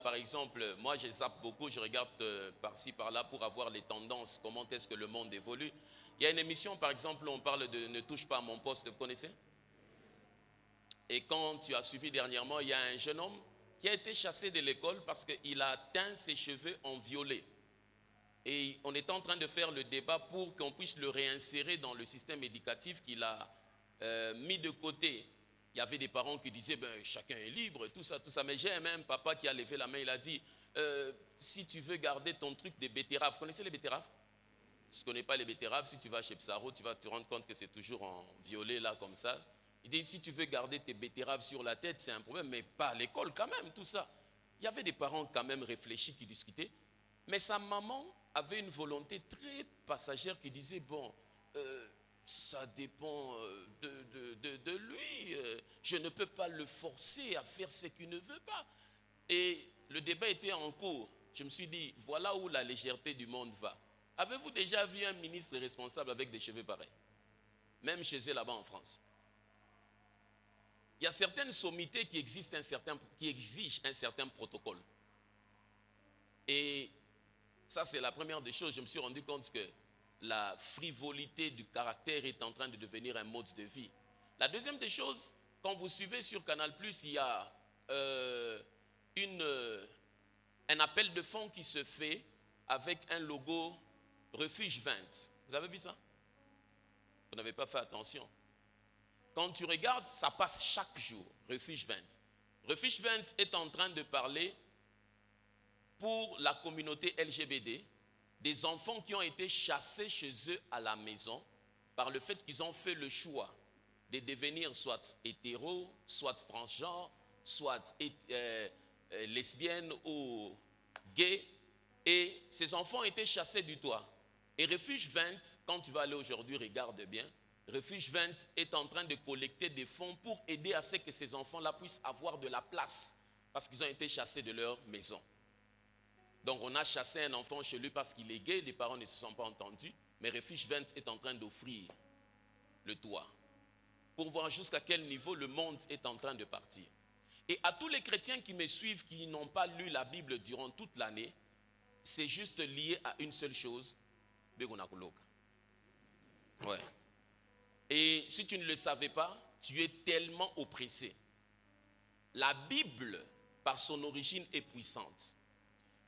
Par exemple, moi je zappe beaucoup, je regarde par-ci, par-là pour avoir les tendances, comment est-ce que le monde évolue. Il y a une émission par exemple où on parle de Ne touche pas à mon poste, vous connaissez? Et quand tu as suivi dernièrement, il y a un jeune homme qui a été chassé de l'école parce qu'il a teint ses cheveux en violet. Et on est en train de faire le débat pour qu'on puisse le réinsérer dans le système éducatif qu'il a mis de côté. Il y avait des parents qui disaient, ben, chacun est libre, tout ça, tout ça. Mais j'ai même papa qui a levé la main, il a dit, si tu veux garder ton truc des betteraves, vous connaissez les betteraves? Si tu ne connais pas les betteraves, si tu vas chez Psaro, tu vas te rendre compte que c'est toujours en violet là, comme ça. Il dit, si tu veux garder tes betteraves sur la tête, c'est un problème, mais pas à l'école quand même, tout ça. Il y avait des parents quand même réfléchis qui discutaient. Mais sa maman avait une volonté très passagère qui disait, bon, ça dépend de lui. Je ne peux pas le forcer à faire ce qu'il ne veut pas. Et le débat était en cours. Je me suis dit, voilà où la légèreté du monde va. Avez-vous déjà vu un ministre responsable avec des cheveux pareils? Même chez eux là-bas en France. Il y a certaines sommités qui exigent un certain protocole. Et ça, c'est la première des choses. Je me suis rendu compte que la frivolité du caractère est en train de devenir un mode de vie. La deuxième des choses, quand vous suivez sur Canal+, il y a un appel de fonds qui se fait avec un logo Refuge 20. Vous avez vu ça? Vous n'avez pas fait attention. Quand tu regardes, ça passe chaque jour, Refuge 20. Refuge 20 est en train de parler pour la communauté LGBT, des enfants qui ont été chassés chez eux à la maison par le fait qu'ils ont fait le choix de devenir soit hétéro, soit transgenre, soit lesbienne ou gay. Et ces enfants ont été chassés du toit. Et Refuge 20, quand tu vas aller aujourd'hui, regarde bien, Refuge 20 est en train de collecter des fonds pour aider à ce que ces enfants-là puissent avoir de la place parce qu'ils ont été chassés de leur maison. Donc on a chassé un enfant chez lui parce qu'il est gay, les parents ne se sont pas entendus, mais Refuge 20 est en train d'offrir le toit pour voir jusqu'à quel niveau le monde est en train de partir. Et à tous les chrétiens qui me suivent, qui n'ont pas lu la Bible durant toute l'année, c'est juste lié à une seule chose, ouais. Et si tu ne le savais pas, tu es tellement oppressé. La Bible, par son origine, est puissante.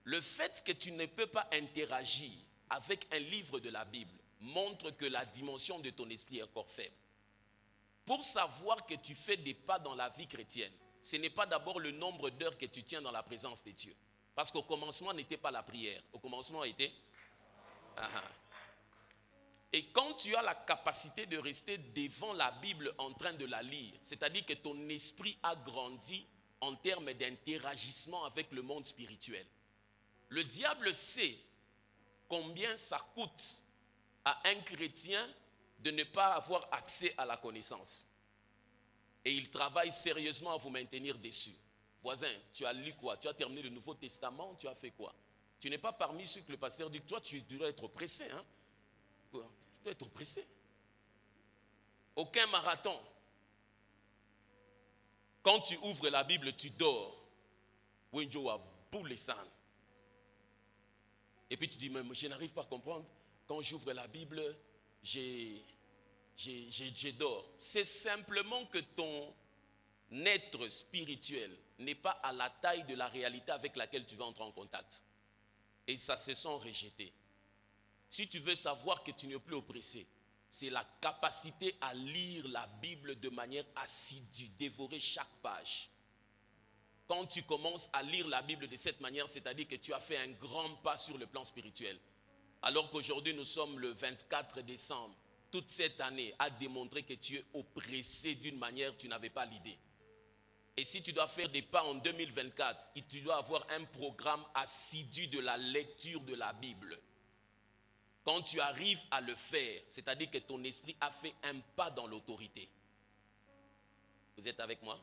Le fait que tu ne peux pas interagir avec un livre de la Bible montre que la dimension de ton esprit est encore faible. Pour savoir que tu fais des pas dans la vie chrétienne, ce n'est pas d'abord le nombre d'heures que tu tiens dans la présence de Dieu. Parce qu'au commencement n'était pas la prière. Au commencement était... Et quand tu as la capacité de rester devant la Bible en train de la lire, c'est-à-dire que ton esprit a grandi en termes d'interagissement avec le monde spirituel. Le diable sait combien ça coûte à un chrétien de ne pas avoir accès à la connaissance. Et il travaille sérieusement à vous maintenir dessus. Voisin, tu as lu quoi? Tu as terminé le Nouveau Testament, tu as fait quoi? Tu n'es pas parmi ceux que le pasteur dit, toi tu dois être pressé. Hein? Tu dois être pressé. Aucun marathon. Quand tu ouvres la Bible, tu dors. Et puis tu dis, mais je n'arrive pas à comprendre. Quand j'ouvre la Bible, je dors. C'est simplement que ton être spirituel n'est pas à la taille de la réalité avec laquelle tu vas entrer en contact. Et ça se sent rejeté. Si tu veux savoir que tu n'es plus oppressé, c'est la capacité à lire la Bible de manière assidue, dévorer chaque page. Quand tu commences à lire la Bible de cette manière, c'est-à-dire que tu as fait un grand pas sur le plan spirituel. Alors qu'aujourd'hui, nous sommes le 24 décembre. Toute cette année a démontré que tu es oppressé d'une manière que tu n'avais pas l'idée. Et si tu dois faire des pas en 2024, tu dois avoir un programme assidu de la lecture de la Bible. Quand tu arrives à le faire, c'est-à-dire que ton esprit a fait un pas dans l'autorité. Vous êtes avec moi?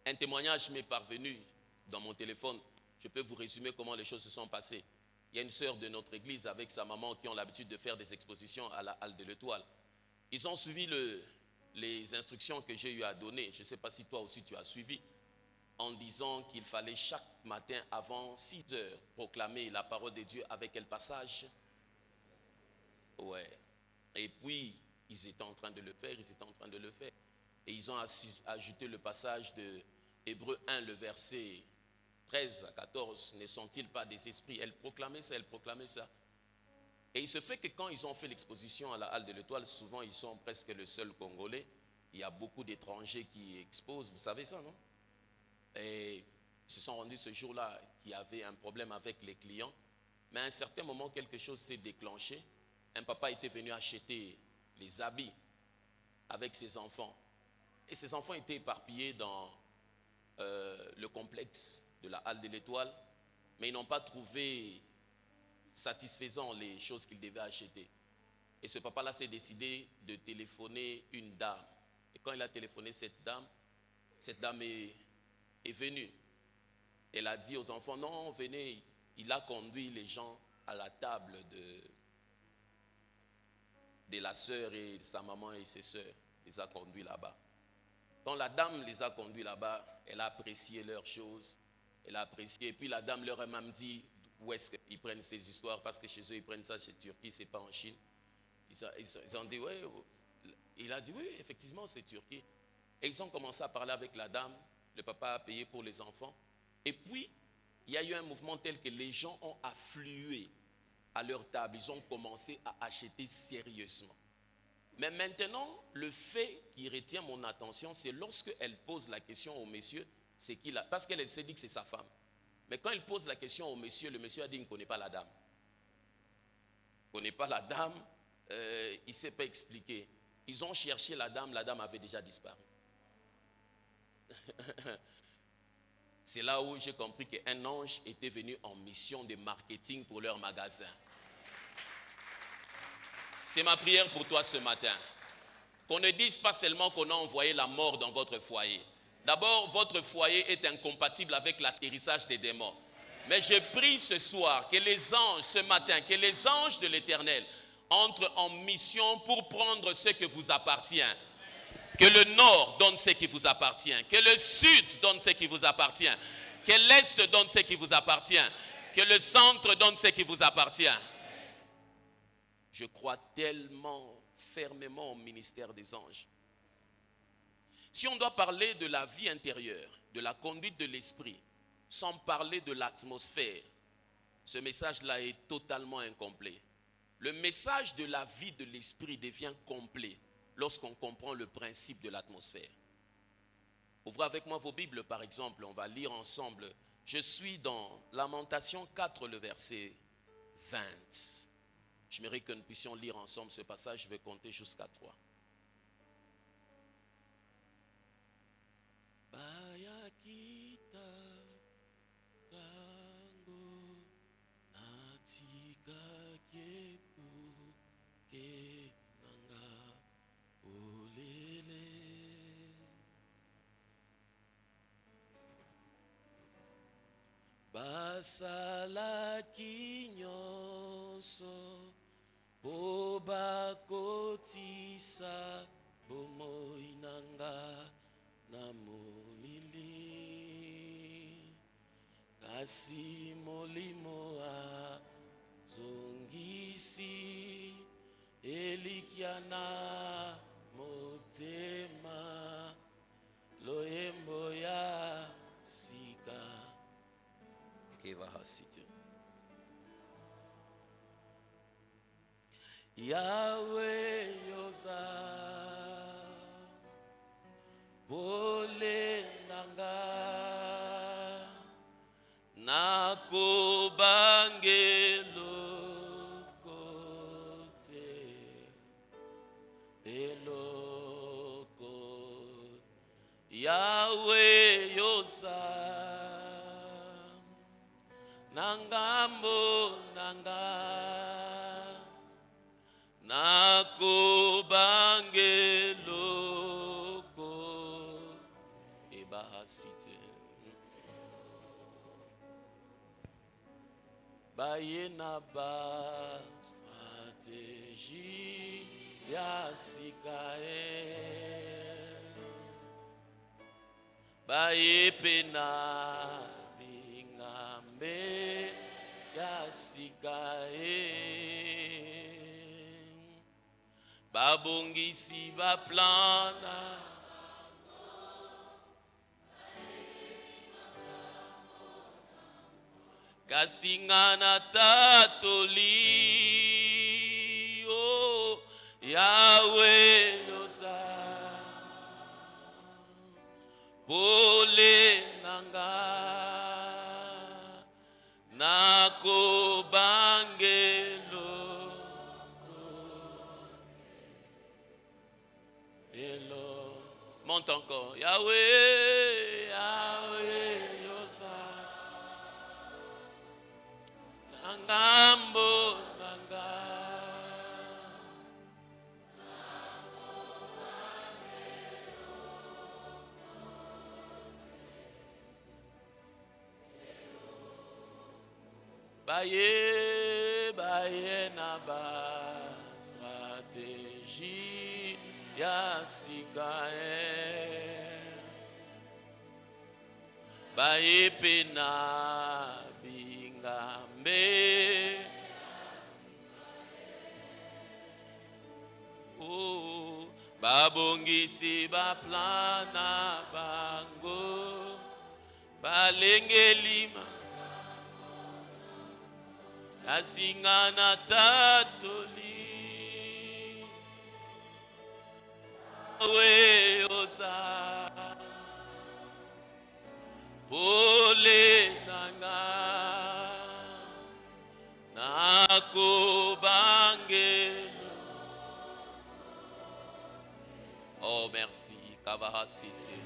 Un témoignage m'est parvenu dans mon téléphone. Je peux vous résumer comment les choses se sont passées. Il y a une sœur de notre église avec sa maman qui ont l'habitude de faire des expositions à la Halle de l'Étoile. Ils ont suivi les instructions que j'ai eu à donner. Je ne sais pas si toi aussi tu as suivi. en disant qu'il fallait chaque matin avant 6 heures proclamer la parole de Dieu avec quel passage? Ouais. Et puis, ils étaient en train de le faire, Et ils ont ajouté le passage de Hébreux 1, le verset 13 à 14. Ne sont-ils pas des esprits? Elle proclamait ça. Et il se fait que quand ils ont fait l'exposition à la Halle de l'Étoile, souvent ils sont presque le seul Congolais. Il y a beaucoup d'étrangers qui exposent, vous savez ça, non? Et ils se sont rendus ce jour-là qu'il y avait un problème avec les clients. Mais à un certain moment, quelque chose s'est déclenché. Un papa était venu acheter les habits avec ses enfants. Et ses enfants étaient éparpillés dans le complexe de la Halle de l'Étoile. Mais ils n'ont pas trouvé satisfaisant les choses qu'ils devaient acheter. Et ce papa-là s'est décidé de téléphoner une dame. Et quand il a téléphoné cette dame est venue. Elle a dit aux enfants, non, venez. Il a conduit les gens à la table de la sœur et sa maman et ses sœurs. Il les a conduits là-bas. Quand la dame les a conduits là-bas, elle a apprécié leurs choses. Elle a apprécié. Et puis la dame leur a même dit où est-ce qu'ils prennent ces histoires. Parce que chez eux, ils prennent ça chez Turquie, c'est pas en Chine. Ils ont dit, ouais. Il a dit, oui, effectivement, c'est Turquie. Et ils ont commencé à parler avec la dame. Le papa a payé pour les enfants. Et puis, il y a eu un mouvement tel que les gens ont afflué à leur table. Ils ont commencé à acheter sérieusement. Mais maintenant, le fait qui retient mon attention, c'est lorsqu'elle pose la question au monsieur, c'est qui là? Parce qu'elle s'est dit que c'est sa femme. Mais quand elle pose la question au monsieur, le monsieur a dit qu'il ne connaît pas la dame. Il ne connaît pas la dame, il ne sait pas expliquer. Ils ont cherché la dame avait déjà disparu. C'est là où j'ai compris qu'un ange était venu en mission de marketing pour leur magasin. C'est ma prière pour toi ce matin. Qu'on ne dise pas seulement qu'on a envoyé la mort dans votre foyer. D'abord, votre foyer est incompatible avec l'atterrissage des démons. Mais je prie ce soir que les anges, ce matin, que les anges de l'Éternel entrent en mission pour prendre ce qui vous appartient. Que le nord donne ce qui vous appartient. Que le sud donne ce qui vous appartient. Que l'est donne ce qui vous appartient. Que le centre donne ce qui vous appartient. Je crois tellement fermement au ministère des anges. Si on doit parler de la vie intérieure, de la conduite de l'esprit, sans parler de l'atmosphère, ce message-là est totalement incomplet. Le message de la vie de l'esprit devient complet lorsqu'on comprend le principe de l'atmosphère. Ouvrez avec moi vos Bibles, par exemple, on va lire ensemble. Je suis dans Lamentation 4, le verset 20. J'aimerais que nous puissions lire ensemble ce passage, je vais compter jusqu'à 3. Basalaki nyonso bobakotisa bomoi nanga na molili kasi molimo azongisi elikiana motema loyembo ya sika. Yahweh yoza bole nanga nakobangelo kote eloko Yahweh yoza nangambo nanga nakobangeloko ebahasite bayena ba stratégie ya sikae Baepena bingambe yasikae. Babongisi baplana. Kasingana tatoli. Oh, Yahweh yosa. Pole nanga nako bangelo hello. Monte encore. Yahweh, Yahweh yosa nangambo nanga. Baye na ba stratégie ya sikae. Baye pena bingambe. Oh, babongisi baplana bango. Balengelima. Asingana tatoli. We osa. Pole nanga. Nako bangelo. Oh merci. Kabaha City.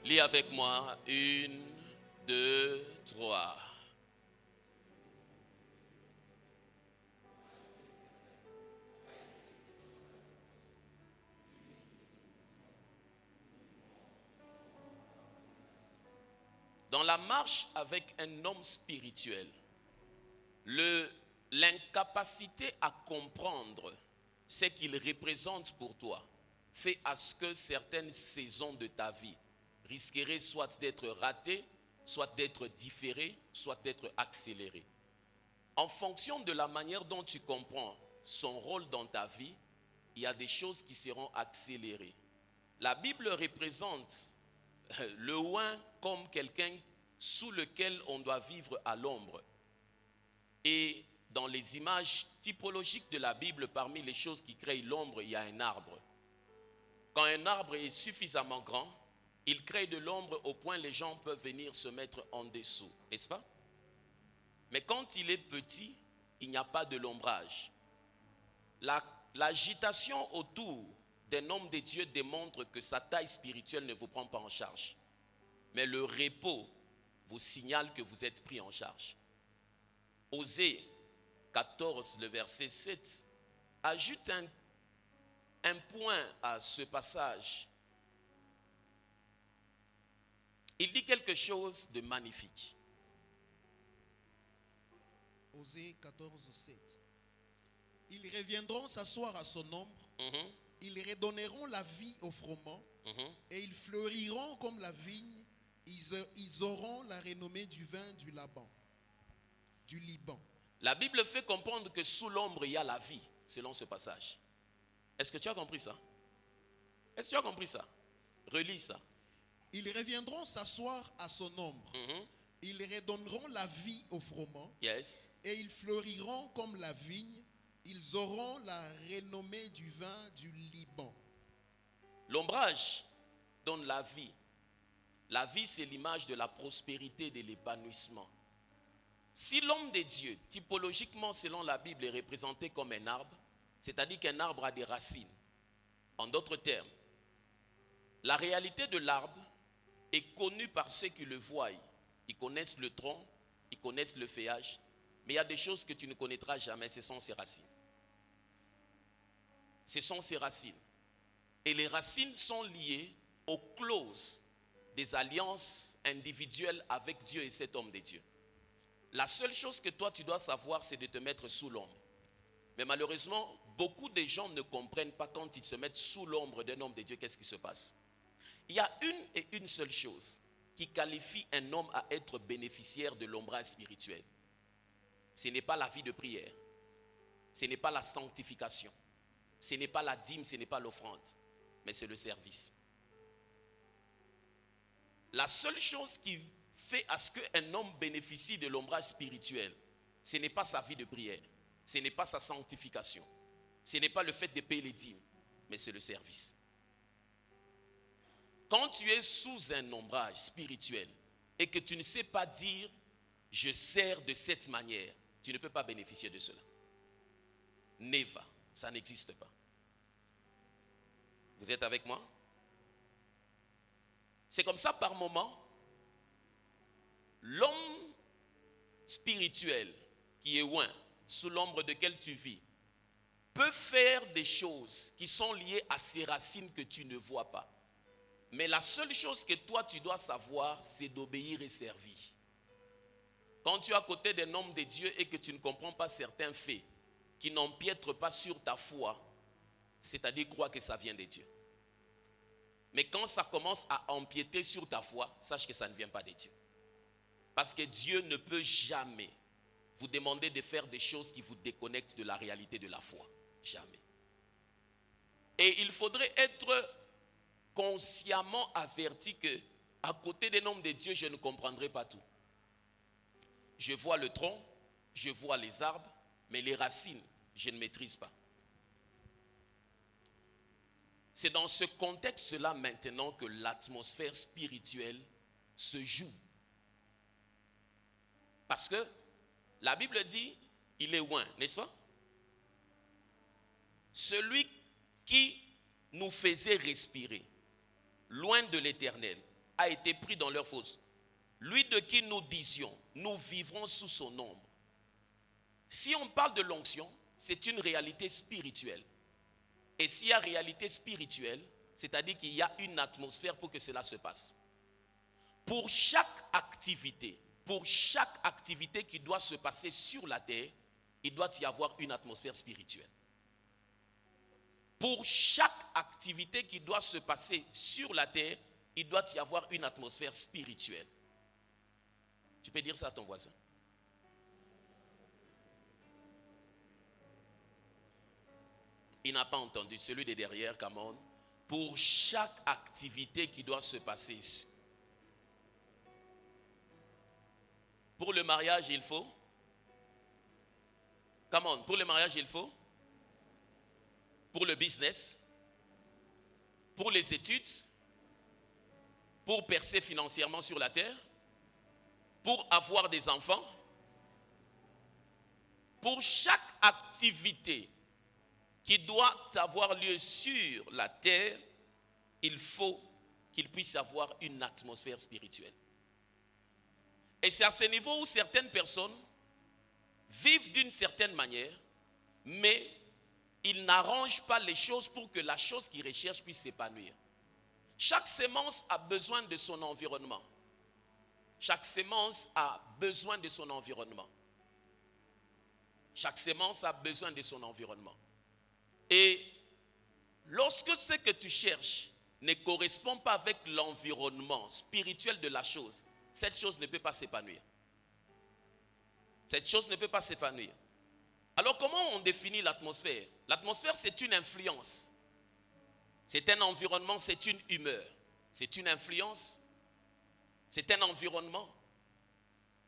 Lis avec moi 1, 2, 3. Dans la marche avec un homme spirituel, l'incapacité à comprendre ce qu'il représente pour toi fait à ce que certaines saisons de ta vie risqueraient soit d'être ratées, soit d'être différé, soit d'être accéléré. En fonction de la manière dont tu comprends son rôle dans ta vie, il y a des choses qui seront accélérées. La Bible représente le oint comme quelqu'un sous lequel on doit vivre à l'ombre. Et dans les images typologiques de la Bible, parmi les choses qui créent l'ombre, il y a un arbre. Quand un arbre est suffisamment grand, il crée de l'ombre au point les gens peuvent venir se mettre en dessous, n'est-ce pas? Mais quand il est petit, il n'y a pas de l'ombrage. L'agitation autour d'un homme de Dieu démontre que sa taille spirituelle ne vous prend pas en charge. Mais le repos vous signale que vous êtes pris en charge. Osée 14, le verset 7, ajoute un point à ce passage. Il dit quelque chose de magnifique. Osée 14, 7. Ils reviendront s'asseoir à son ombre. Ils redonneront la vie au froment. Et ils fleuriront comme la vigne. Ils auront la renommée du vin du Liban. La Bible fait comprendre que sous l'ombre, il y a la vie, selon ce passage. Est-ce que tu as compris ça? Est-ce que tu as compris ça? Relis ça. Ils reviendront s'asseoir à son ombre. Ils redonneront la vie au froment. Yes. Et ils fleuriront comme la vigne. Ils auront la renommée du vin du Liban. L'ombrage donne la vie. La vie, c'est l'image de la prospérité et de l'épanouissement. Si l'homme de Dieu, typologiquement selon la Bible, est représenté comme un arbre, c'est-à-dire qu'un arbre a des racines. En d'autres termes, la réalité de l'arbre est connue par ceux qui le voient. Ils connaissent le tronc, ils connaissent le feuillage, mais il y a des choses que tu ne connaîtras jamais, ce sont ses racines. Ce sont ses racines. Et les racines sont liées aux clauses des alliances individuelles avec Dieu et cet homme de Dieu. La seule chose que toi tu dois savoir, c'est de te mettre sous l'ombre. Mais malheureusement, beaucoup de gens ne comprennent pas quand ils se mettent sous l'ombre d'un homme de Dieu, qu'est-ce qui se passe. Il y a une seule chose qui qualifie un homme à être bénéficiaire de l'ombrage spirituel. Ce n'est pas la vie de prière, ce n'est pas la sanctification, ce n'est pas la dîme, ce n'est pas l'offrande, mais c'est le service. La seule chose qui fait à ce qu'un homme bénéficie de l'ombrage spirituel, ce n'est pas sa vie de prière, ce n'est pas sa sanctification, ce n'est pas le fait de payer les dîmes, mais c'est le service. Quand tu es sous un ombrage spirituel et que tu ne sais pas dire « je sers de cette manière », tu ne peux pas bénéficier de cela. Never, ça n'existe pas. Vous êtes avec moi? C'est comme ça par moment, l'homme spirituel qui est loin, sous l'ombre de laquelle tu vis, peut faire des choses qui sont liées à ces racines que tu ne vois pas. Mais la seule chose que toi tu dois savoir, c'est d'obéir et servir. Quand tu es à côté d'un homme de Dieu et que tu ne comprends pas certains faits qui n'empiètrent pas sur ta foi, c'est-à-dire crois que ça vient de Dieu. Mais quand ça commence à empiéter sur ta foi, sache que ça ne vient pas de Dieu. Parce que Dieu ne peut jamais vous demander de faire des choses qui vous déconnectent de la réalité de la foi. Jamais. Et il faudrait être consciemment averti que à côté des noms de Dieu, je ne comprendrai pas tout. Je vois le tronc, je vois les arbres, mais les racines, je ne maîtrise pas. C'est dans ce contexte-là maintenant que l'atmosphère spirituelle se joue. Parce que la Bible dit, il est loin, n'est-ce pas? Celui qui nous faisait respirer, loin de l'Éternel, a été pris dans leur fosse. Lui de qui nous disions, nous vivrons sous son ombre. Si on parle de l'onction, c'est une réalité spirituelle. Et s'il y a réalité spirituelle, c'est-à-dire qu'il y a une atmosphère pour que cela se passe. Pour chaque activité qui doit se passer sur la terre, il doit y avoir une atmosphère spirituelle. Pour chaque activité qui doit se passer sur la terre, il doit y avoir une atmosphère spirituelle. Tu peux dire ça à ton voisin. Il n'a pas entendu, celui de derrière, come on. Pour chaque activité qui doit se passer. Pour le mariage, il faut. Come on, pour le mariage, il faut. Pour le business. Pour les études. Pour percer financièrement sur la terre. Pour avoir des enfants. Pour chaque activité qui doit avoir lieu sur la terre, il faut qu'il puisse avoir une atmosphère spirituelle. Et c'est à ce niveau où certaines personnes vivent d'une certaine manière, mais ils n'arrangent pas les choses pour que la chose qu'ils recherchent puisse s'épanouir. Chaque sémence a besoin de son environnement. Chaque sémence a besoin de son environnement. Chaque sémence a besoin de son environnement. Et lorsque ce que tu cherches ne correspond pas avec l'environnement spirituel de la chose, cette chose ne peut pas s'épanouir. Cette chose ne peut pas s'épanouir. Alors comment on définit l'atmosphère? L'atmosphère, c'est une influence. C'est un environnement, c'est une humeur. C'est une influence, c'est un environnement,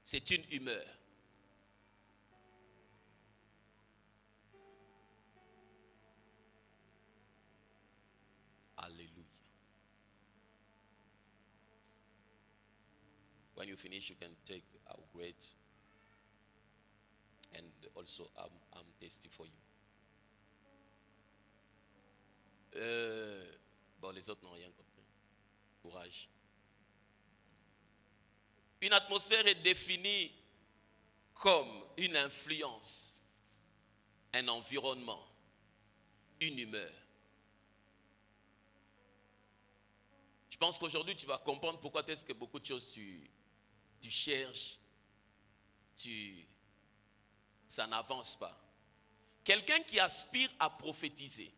c'est une humeur. Alléluia. When you finish, you can take our bread. And also, I'm thirsty for you. Bon, les autres n'ont rien compris. Courage. Une atmosphère est définie comme une influence, un environnement, une humeur. Je pense qu'aujourd'hui, tu vas comprendre pourquoi est-ce que beaucoup de choses tu cherches, ça n'avance pas. Quelqu'un qui aspire à prophétiser,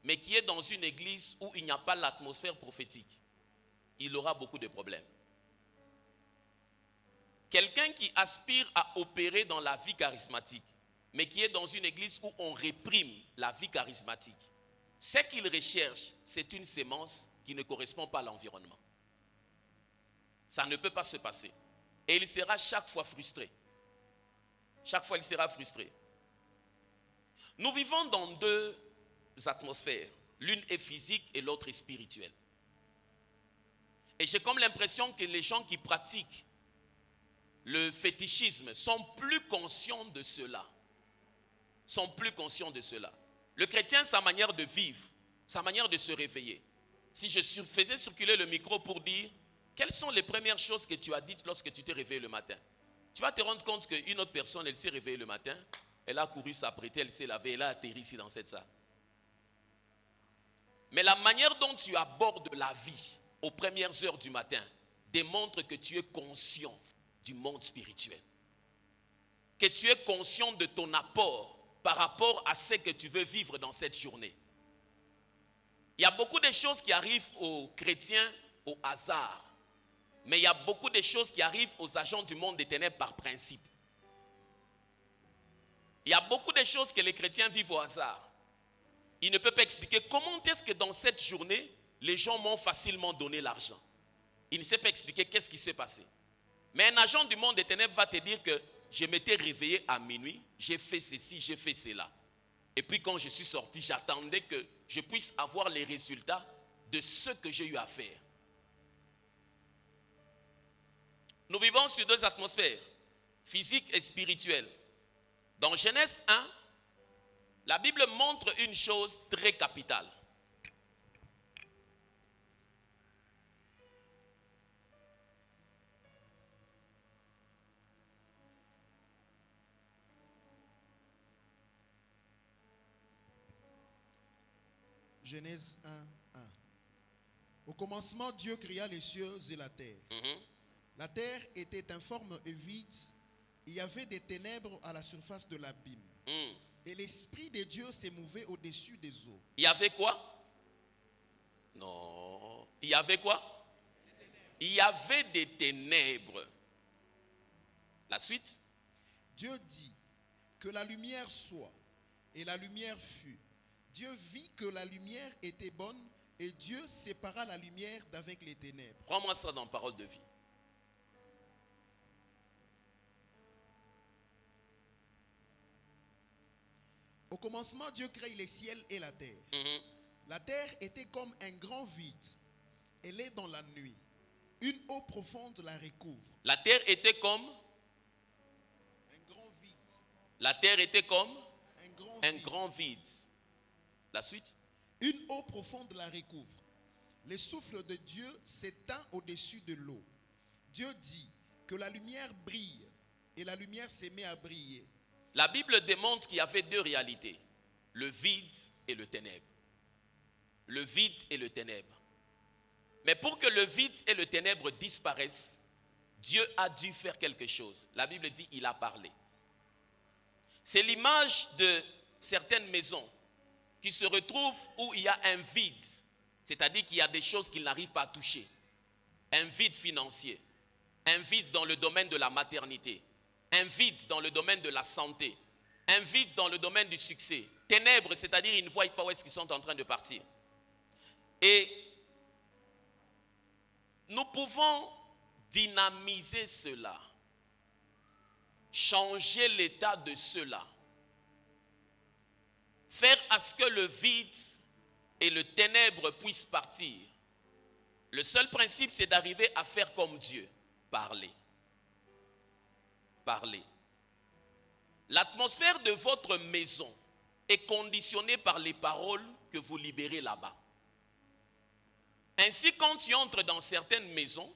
mais qui est dans une église où il n'y a pas l'atmosphère prophétique, il aura beaucoup de problèmes. Quelqu'un qui aspire à opérer dans la vie charismatique, mais qui est dans une église où on réprime la vie charismatique, ce qu'il recherche, c'est une sémence qui ne correspond pas à l'environnement. Ça ne peut pas se passer. Et il sera chaque fois frustré. Chaque fois, il sera frustré. Nous vivons dans deux atmosphères. L'une est physique et l'autre est spirituelle. Et j'ai comme l'impression que les gens qui pratiquent le fétichisme sont plus conscients de cela. Sont plus conscients de cela. Le chrétien, sa manière de vivre, sa manière de se réveiller. Si je faisais circuler le micro pour dire quelles sont les premières choses que tu as dites lorsque tu t'es réveillé le matin, tu vas te rendre compte qu'une autre personne, elle s'est réveillée le matin, elle a couru s'apprêter, elle s'est lavée, elle a atterri ici dans cette salle. Mais la manière dont tu abordes la vie aux premières heures du matin démontre que tu es conscient du monde spirituel. Que tu es conscient de ton apport par rapport à ce que tu veux vivre dans cette journée. Il y a beaucoup de choses qui arrivent aux chrétiens au hasard. Mais il y a beaucoup de choses qui arrivent aux agents du monde des ténèbres par principe. Il y a beaucoup de choses que les chrétiens vivent au hasard. Ils ne peuvent pas expliquer comment est-ce que dans cette journée, les gens m'ont facilement donné l'argent. Il ne sait pas expliquer qu'est-ce qui s'est passé. Mais un agent du monde des ténèbres va te dire que je m'étais réveillé à minuit, j'ai fait ceci, j'ai fait cela. Et puis quand je suis sorti, j'attendais que je puisse avoir les résultats de ce que j'ai eu à faire. Nous vivons sur deux atmosphères, physique et spirituelle. Dans Genèse 1, la Bible montre une chose très capitale. Genèse 1, 1. Au commencement, Dieu créa les cieux et la terre. La terre était informe et vide. Il y avait des ténèbres à la surface de l'abîme. Et l'Esprit de Dieu s'émouvait au-dessus des eaux. Il y avait quoi? Non. Il y avait quoi? Il y avait des ténèbres. La suite? Dieu dit que la lumière soit, et la lumière fut. Dieu vit que la lumière était bonne, et Dieu sépara la lumière d'avec les ténèbres. Prends-moi ça dans Parole de vie. Au commencement, Dieu crée les ciels et la terre. La terre était comme un grand vide. Elle est dans la nuit. Une eau profonde la recouvre. La terre était comme un grand vide. La terre était comme un grand vide. La suite? Une eau profonde la recouvre. Le souffle de Dieu s'étend au-dessus de l'eau. Dieu dit que la lumière brille et la lumière se met à briller. La Bible démontre qu'il y avait deux réalités, le vide et le ténèbre. Le vide et le ténèbre. Mais pour que le vide et le ténèbre disparaissent, Dieu a dû faire quelque chose. La Bible dit il a parlé. C'est l'image de certaines maisons qui se retrouvent où il y a un vide, c'est-à-dire qu'il y a des choses qu'ils n'arrivent pas à toucher. Un vide financier, un vide dans le domaine de la maternité, un vide dans le domaine de la santé, un vide dans le domaine du succès. Ténèbres, c'est-à-dire ils ne voient pas où est-ce qu'ils sont en train de partir. Et nous pouvons dynamiser cela, changer l'état de cela, faire à ce que le vide et le ténèbre puissent partir. Le seul principe, c'est d'arriver à faire comme Dieu, parler. Parler. L'atmosphère de votre maison est conditionnée par les paroles que vous libérez là-bas. Ainsi, quand tu entres dans certaines maisons,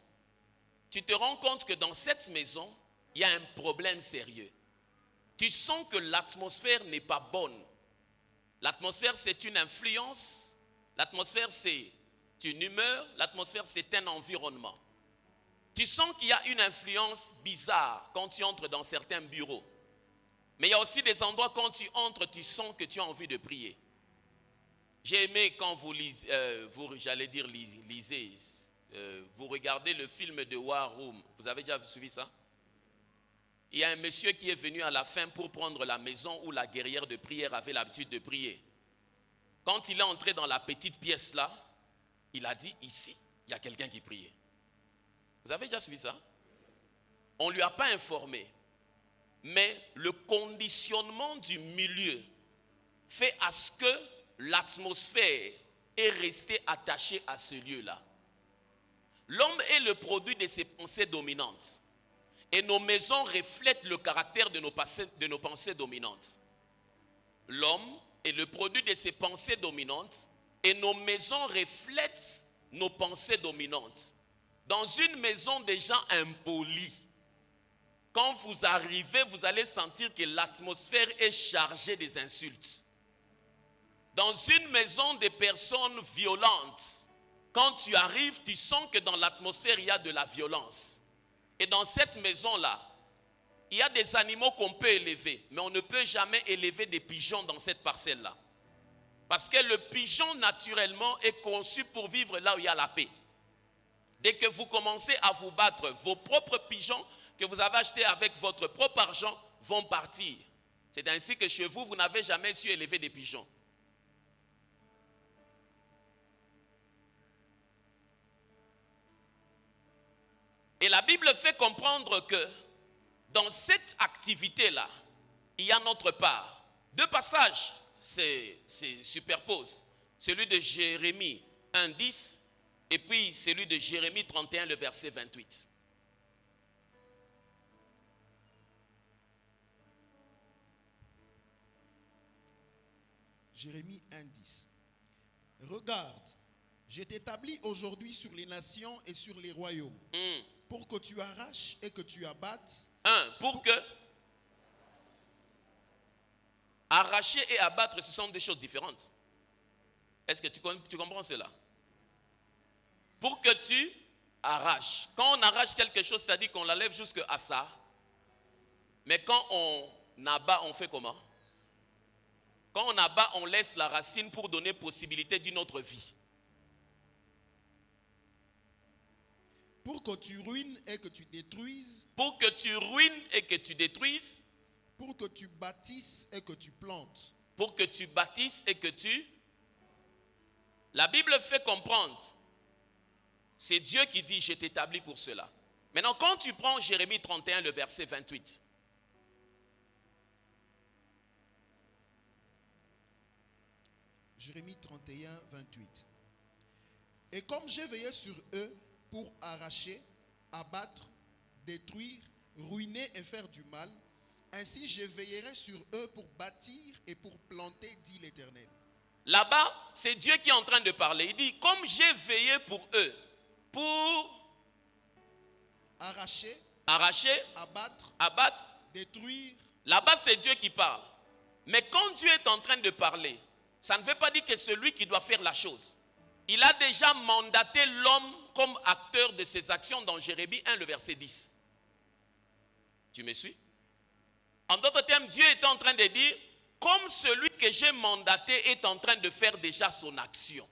tu te rends compte que dans cette maison, il y a un problème sérieux. Tu sens que l'atmosphère n'est pas bonne. L'atmosphère, c'est une influence. L'atmosphère, c'est une humeur. L'atmosphère, c'est un environnement. Tu sens qu'il y a une influence bizarre quand tu entres dans certains bureaux. Mais il y a aussi des endroits quand tu entres, tu sens que tu as envie de prier. J'ai aimé quand vous lisez, vous regardez le film de War Room. Vous avez déjà suivi ça? Il y a un monsieur qui est venu à la fin pour prendre la maison où la guerrière de prière avait l'habitude de prier. Quand il est entré dans la petite pièce là, il a dit, ici, il y a quelqu'un qui priait. Vous avez déjà suivi ça? On ne lui a pas informé. Mais le conditionnement du milieu fait à ce que l'atmosphère est restée attachée à ce lieu-là. L'homme est le produit de ses pensées dominantes. Et nos maisons reflètent le caractère de nos pensées dominantes. L'homme est le produit de ses pensées dominantes et nos maisons reflètent nos pensées dominantes. Dans une maison des gens impolis, quand vous arrivez, vous allez sentir que l'atmosphère est chargée des insultes. Dans une maison des personnes violentes, quand tu arrives, tu sens que dans l'atmosphère, il y a de la violence. Et dans cette maison-là, il y a des animaux qu'on peut élever, mais on ne peut jamais élever des pigeons dans cette parcelle-là. Parce que le pigeon, naturellement, est conçu pour vivre là où il y a la paix. Dès que vous commencez à vous battre, vos propres pigeons que vous avez achetés avec votre propre argent vont partir. C'est ainsi que chez vous, vous n'avez jamais su élever des pigeons. Et la Bible fait comprendre que dans cette activité-là, il y a notre part. Deux passages se superposent. Celui de Jérémie 1,10 et puis celui de Jérémie 31, le verset 28. Jérémie 1,10. Regarde, je t'établis aujourd'hui sur les nations et sur les royaumes, pour que tu arraches et que tu abattes. Pour que arracher et abattre, ce sont deux choses différentes. Est-ce que tu comprends cela? Pour que tu arraches. Quand on arrache quelque chose, c'est-à-dire qu'on la lève jusqu'à ça. Mais quand on abat, on fait comment? Quand on abat, on laisse la racine pour donner possibilité d'une autre vie. Pour que tu ruines et que tu détruises. Pour que tu ruines et que tu détruises. Pour que tu bâtisses et que tu plantes. Pour que tu bâtisses et que tu... La Bible fait comprendre. C'est Dieu qui dit, je t'établis pour cela. Maintenant, quand tu prends Jérémie 31, le verset 28. Jérémie 31, 28. Et comme j'ai veillé sur eux pour arracher, abattre, détruire, ruiner et faire du mal, ainsi je veillerai sur eux pour bâtir et pour planter, dit l'Éternel. Là-bas, c'est Dieu qui est en train de parler. Il dit, comme j'ai veillé pour eux, pour arracher, abattre, détruire. Là-bas, c'est Dieu qui parle. Mais quand Dieu est en train de parler, ça ne veut pas dire que c'est lui qui doit faire la chose. Il a déjà mandaté l'homme comme acteur de ses actions dans Jérémie 1, le verset 10. Tu me suis? En d'autres termes, Dieu est en train de dire, comme celui que j'ai mandaté est en train de faire déjà son action.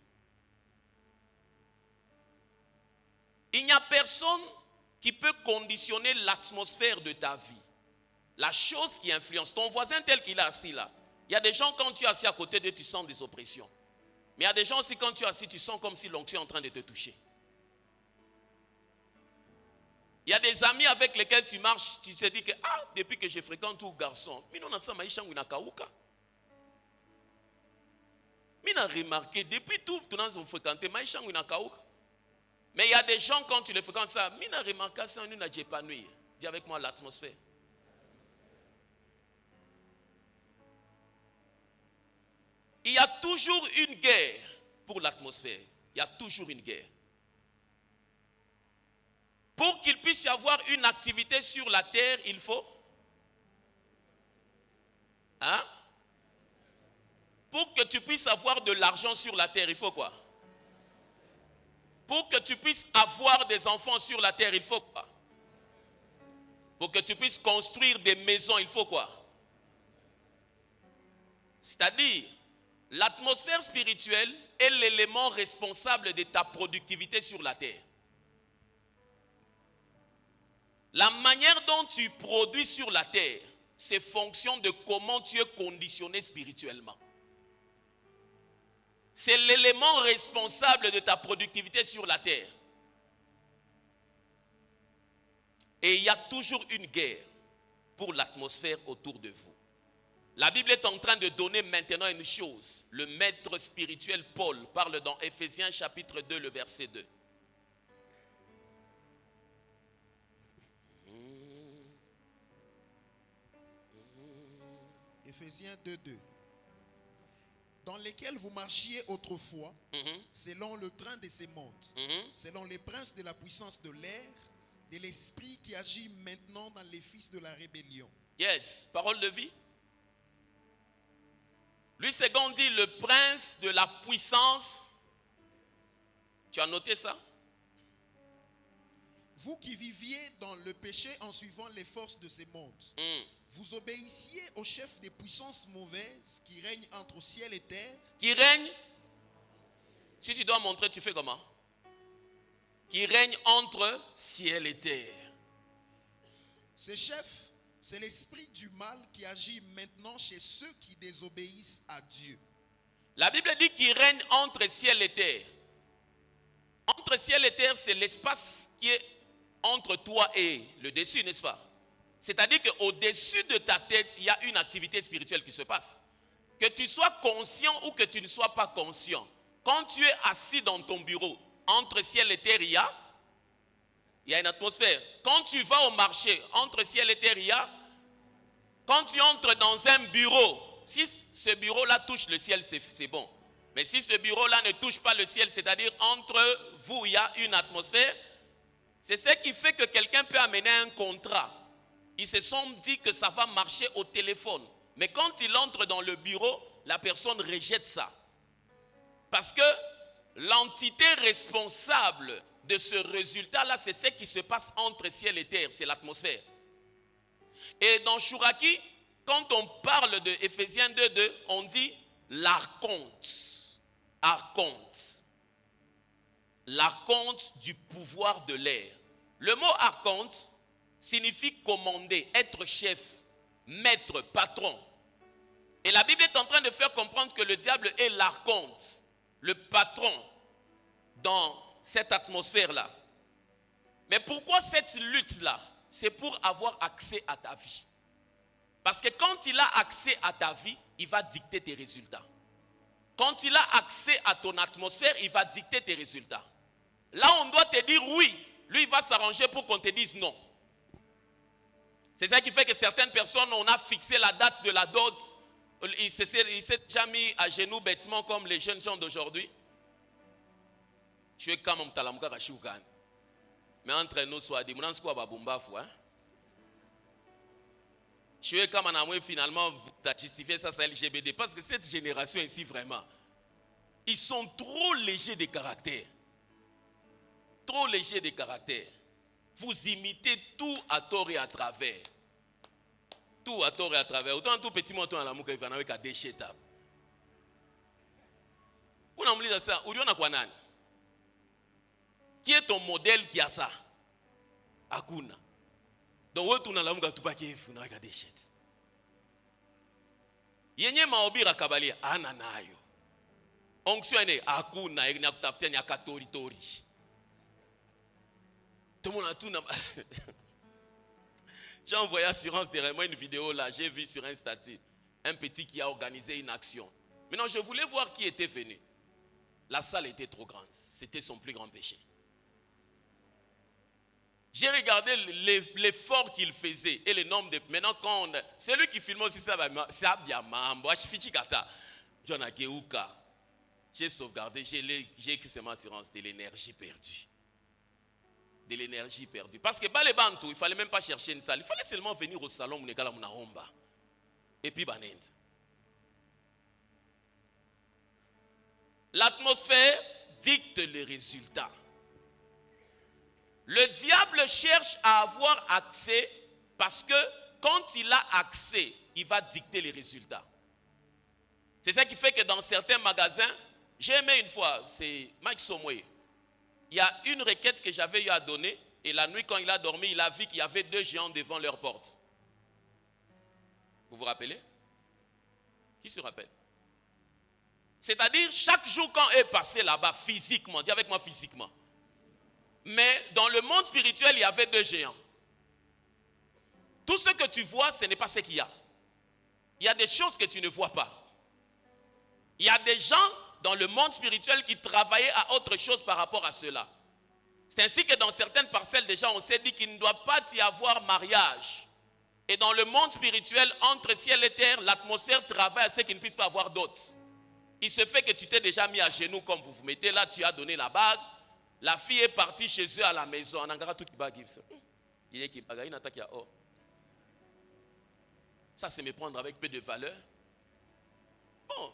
Il n'y a personne qui peut conditionner l'atmosphère de ta vie. La chose qui influence. Ton voisin tel qu'il est assis là. Il y a des gens, quand tu es assis à côté d'eux, tu sens des oppressions. Mais il y a des gens aussi, quand tu es assis, tu sens comme si l'onction est en train de te toucher. Il y a des amis avec lesquels tu marches, tu te dis que, depuis que je fréquente tout garçon, mais non, ça m'a remarqué, depuis tout, tu n'as fréquenté, mais il y a des gens, quand tu les fréquentes, ça, mais n'a remarqué ça, nous n'a pas nuit. Dis avec moi l'atmosphère. Il y a toujours une guerre pour l'atmosphère. Il y a toujours une guerre. Pour qu'il puisse y avoir une activité sur la terre, il faut... Pour que tu puisses avoir de l'argent sur la terre, il faut quoi? Pour que tu puisses avoir des enfants sur la terre, il faut quoi? Pour que tu puisses construire des maisons, il faut quoi? C'est-à-dire, l'atmosphère spirituelle est l'élément responsable de ta productivité sur la terre. La manière dont tu produis sur la terre, c'est fonction de comment tu es conditionné spirituellement. C'est l'élément responsable de ta productivité sur la terre. Et il y a toujours une guerre pour l'atmosphère autour de vous. La Bible est en train de donner maintenant une chose. Le maître spirituel Paul parle dans Éphésiens chapitre 2, le verset 2. Éphésiens 2, 2. Dans lesquels vous marchiez autrefois, selon le train de ces mondes, selon les princes de la puissance de l'air, de l'esprit qui agit maintenant dans les fils de la rébellion. Yes, parole de vie. Lui, second dit le prince de la puissance. Tu as noté ça? Vous qui viviez dans le péché en suivant les forces de ces mondes, vous obéissiez au chef des puissances mauvaises qui règnent entre ciel et terre. Qui règne? Si tu dois montrer, tu fais comment? Qui règne entre ciel et terre. Ce chef, c'est l'esprit du mal qui agit maintenant chez ceux qui désobéissent à Dieu. La Bible dit qu'il règne entre ciel et terre. Entre ciel et terre, c'est l'espace qui est entre toi et le dessus, n'est-ce pas? C'est-à-dire qu'au-dessus de ta tête, il y a une activité spirituelle qui se passe. Que tu sois conscient ou que tu ne sois pas conscient. Quand tu es assis dans ton bureau, entre ciel et terre, il y a une atmosphère. Quand tu vas au marché, entre ciel et terre, il y a. Quand tu entres dans un bureau, si ce bureau-là touche le ciel, c'est bon. Mais si ce bureau-là ne touche pas le ciel, c'est-à-dire entre vous, il y a une atmosphère, c'est ce qui fait que quelqu'un peut amener un contrat. Ils se sont dit que ça va marcher au téléphone. Mais quand il entre dans le bureau, la personne rejette ça. Parce que l'entité responsable de ce résultat-là, c'est ce qui se passe entre ciel et terre, c'est l'atmosphère. Et dans Chouraki, quand on parle de Éphésiens 2.2, on dit l'archonte. Archonte. L'archonte du pouvoir de l'air. Le mot archonte signifie commander, être chef, maître, patron. Et la Bible est en train de faire comprendre que le diable est l'archonte, le patron dans cette atmosphère-là. Mais pourquoi cette lutte-là? C'est pour avoir accès à ta vie. Parce que quand il a accès à ta vie, il va dicter tes résultats. Quand il a accès à ton atmosphère, il va dicter tes résultats. Là, on doit te dire oui. Lui, il va s'arranger pour qu'on te dise non. C'est ça qui fait que certaines personnes, on a fixé la date de la dot. Il s'est déjà mis à genoux bêtement comme les jeunes gens d'aujourd'hui. Je suis comme un mais entre nous, soit dit, je suis comme un finalement, vous avez justifié ça, c'est LGBT. Parce que cette génération ici, vraiment, ils sont trop légers de caractère. Trop légers de caractère. Vous imitez tout à tort et à travers. Tout à tort et à travers. Autant tout petit montant à la mouka, il va n'avoir qu'à déchirer. Vous n'avez pas dit ça. Où est-ce qu'on a? Qui est ton modèle qui a ça? Akuna. Donc, où est-ce qu'on a tout pas qui est fou, n'avoir déchirer. Yenye maobira kabalia ananayo. Onction ene akuna ina kutafutia ni akatori tori. Tout le monde a tout. J'ai envoyé Assurance derrière moi une vidéo là, j'ai vu sur un statut un petit qui a organisé une action. Maintenant, je voulais voir qui était venu. La salle était trop grande. C'était son plus grand péché. J'ai regardé l'effort qu'il faisait et le nombre de... Maintenant, quand c'est lui qui filme aussi ça, c'est Abiamambo, Ashfichikata, John Ageuka. J'ai sauvegardé, j'ai écrit sur ma assurance de l'énergie perdue. De l'énergie perdue. Parce que les bantou, il ne fallait même pas chercher une salle. Il fallait seulement venir au salon Mounekala Mounaomba. Et puis Banend. L'atmosphère dicte les résultats. Le diable cherche à avoir accès parce que quand il a accès, il va dicter les résultats. C'est ça qui fait que dans certains magasins, j'ai aimé une fois, c'est Mike Somwe. Il y a une requête que j'avais eu à donner, et la nuit quand il a dormi, il a vu qu'il y avait 2 géants devant leur porte. Vous vous rappelez? Qui se rappelle? C'est-à-dire, chaque jour quand elle est passée là-bas, physiquement, dis avec moi physiquement. Mais dans le monde spirituel, il y avait 2 géants. Tout ce que tu vois, ce n'est pas ce qu'il y a. Il y a des choses que tu ne vois pas. Il y a des gens dans le monde spirituel qui travaillaient à autre chose par rapport à cela. C'est ainsi que dans certaines parcelles des gens, on s'est dit qu'il ne doit pas y avoir mariage. Et dans le monde spirituel, entre ciel et terre, l'atmosphère travaille à ce qu'il ne puisse pas avoir d'autres. Il se fait que tu t'es déjà mis à genoux comme vous vous mettez là, tu as donné la bague. La fille est partie chez eux à la maison. Ça, c'est me prendre avec peu de valeur. Bon,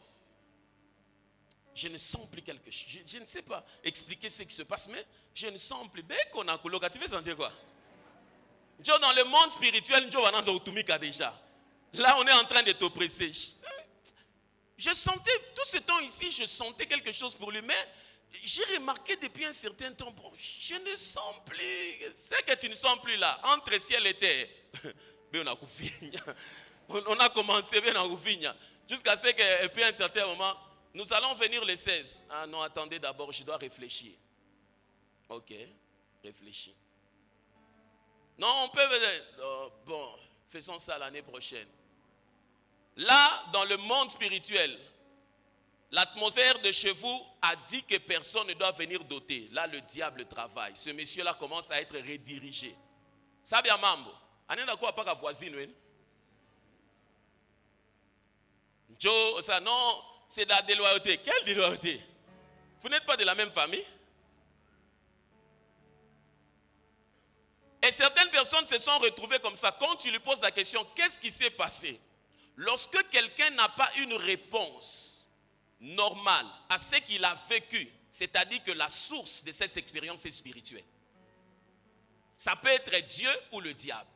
je ne sens plus quelque chose. Je ne sais pas expliquer ce qui se passe, mais je ne sens plus. Tu veux sentir quoi? Dans le monde spirituel, déjà. Là, on est en train de t'oppresser. Je sentais, tout ce temps ici, je sentais quelque chose pour lui, mais j'ai remarqué depuis un certain temps, bon, je ne sens plus. C'est que tu ne sens plus là, entre ciel et terre. On a commencé jusqu'à ce que, et puis à un certain moment, nous allons venir le 16. Ah non, attendez d'abord, je dois réfléchir. Ok, réfléchis. Non, on peut... bon, faisons ça l'année prochaine. Là, dans le monde spirituel, l'atmosphère de chez vous a dit que personne ne doit venir doter. Là, le diable travaille. Ce monsieur-là commence à être redirigé. Ça bien, mambo. Anena quoi pas voisine, oui? Joe, ça non, c'est de la déloyauté. Quelle déloyauté? Vous n'êtes pas de la même famille? Et certaines personnes se sont retrouvées comme ça. Quand tu lui poses la question, qu'est-ce qui s'est passé? Lorsque quelqu'un n'a pas une réponse normale à ce qu'il a vécu, c'est-à-dire que la source de cette expérience est spirituelle. Ça peut être Dieu ou le diable.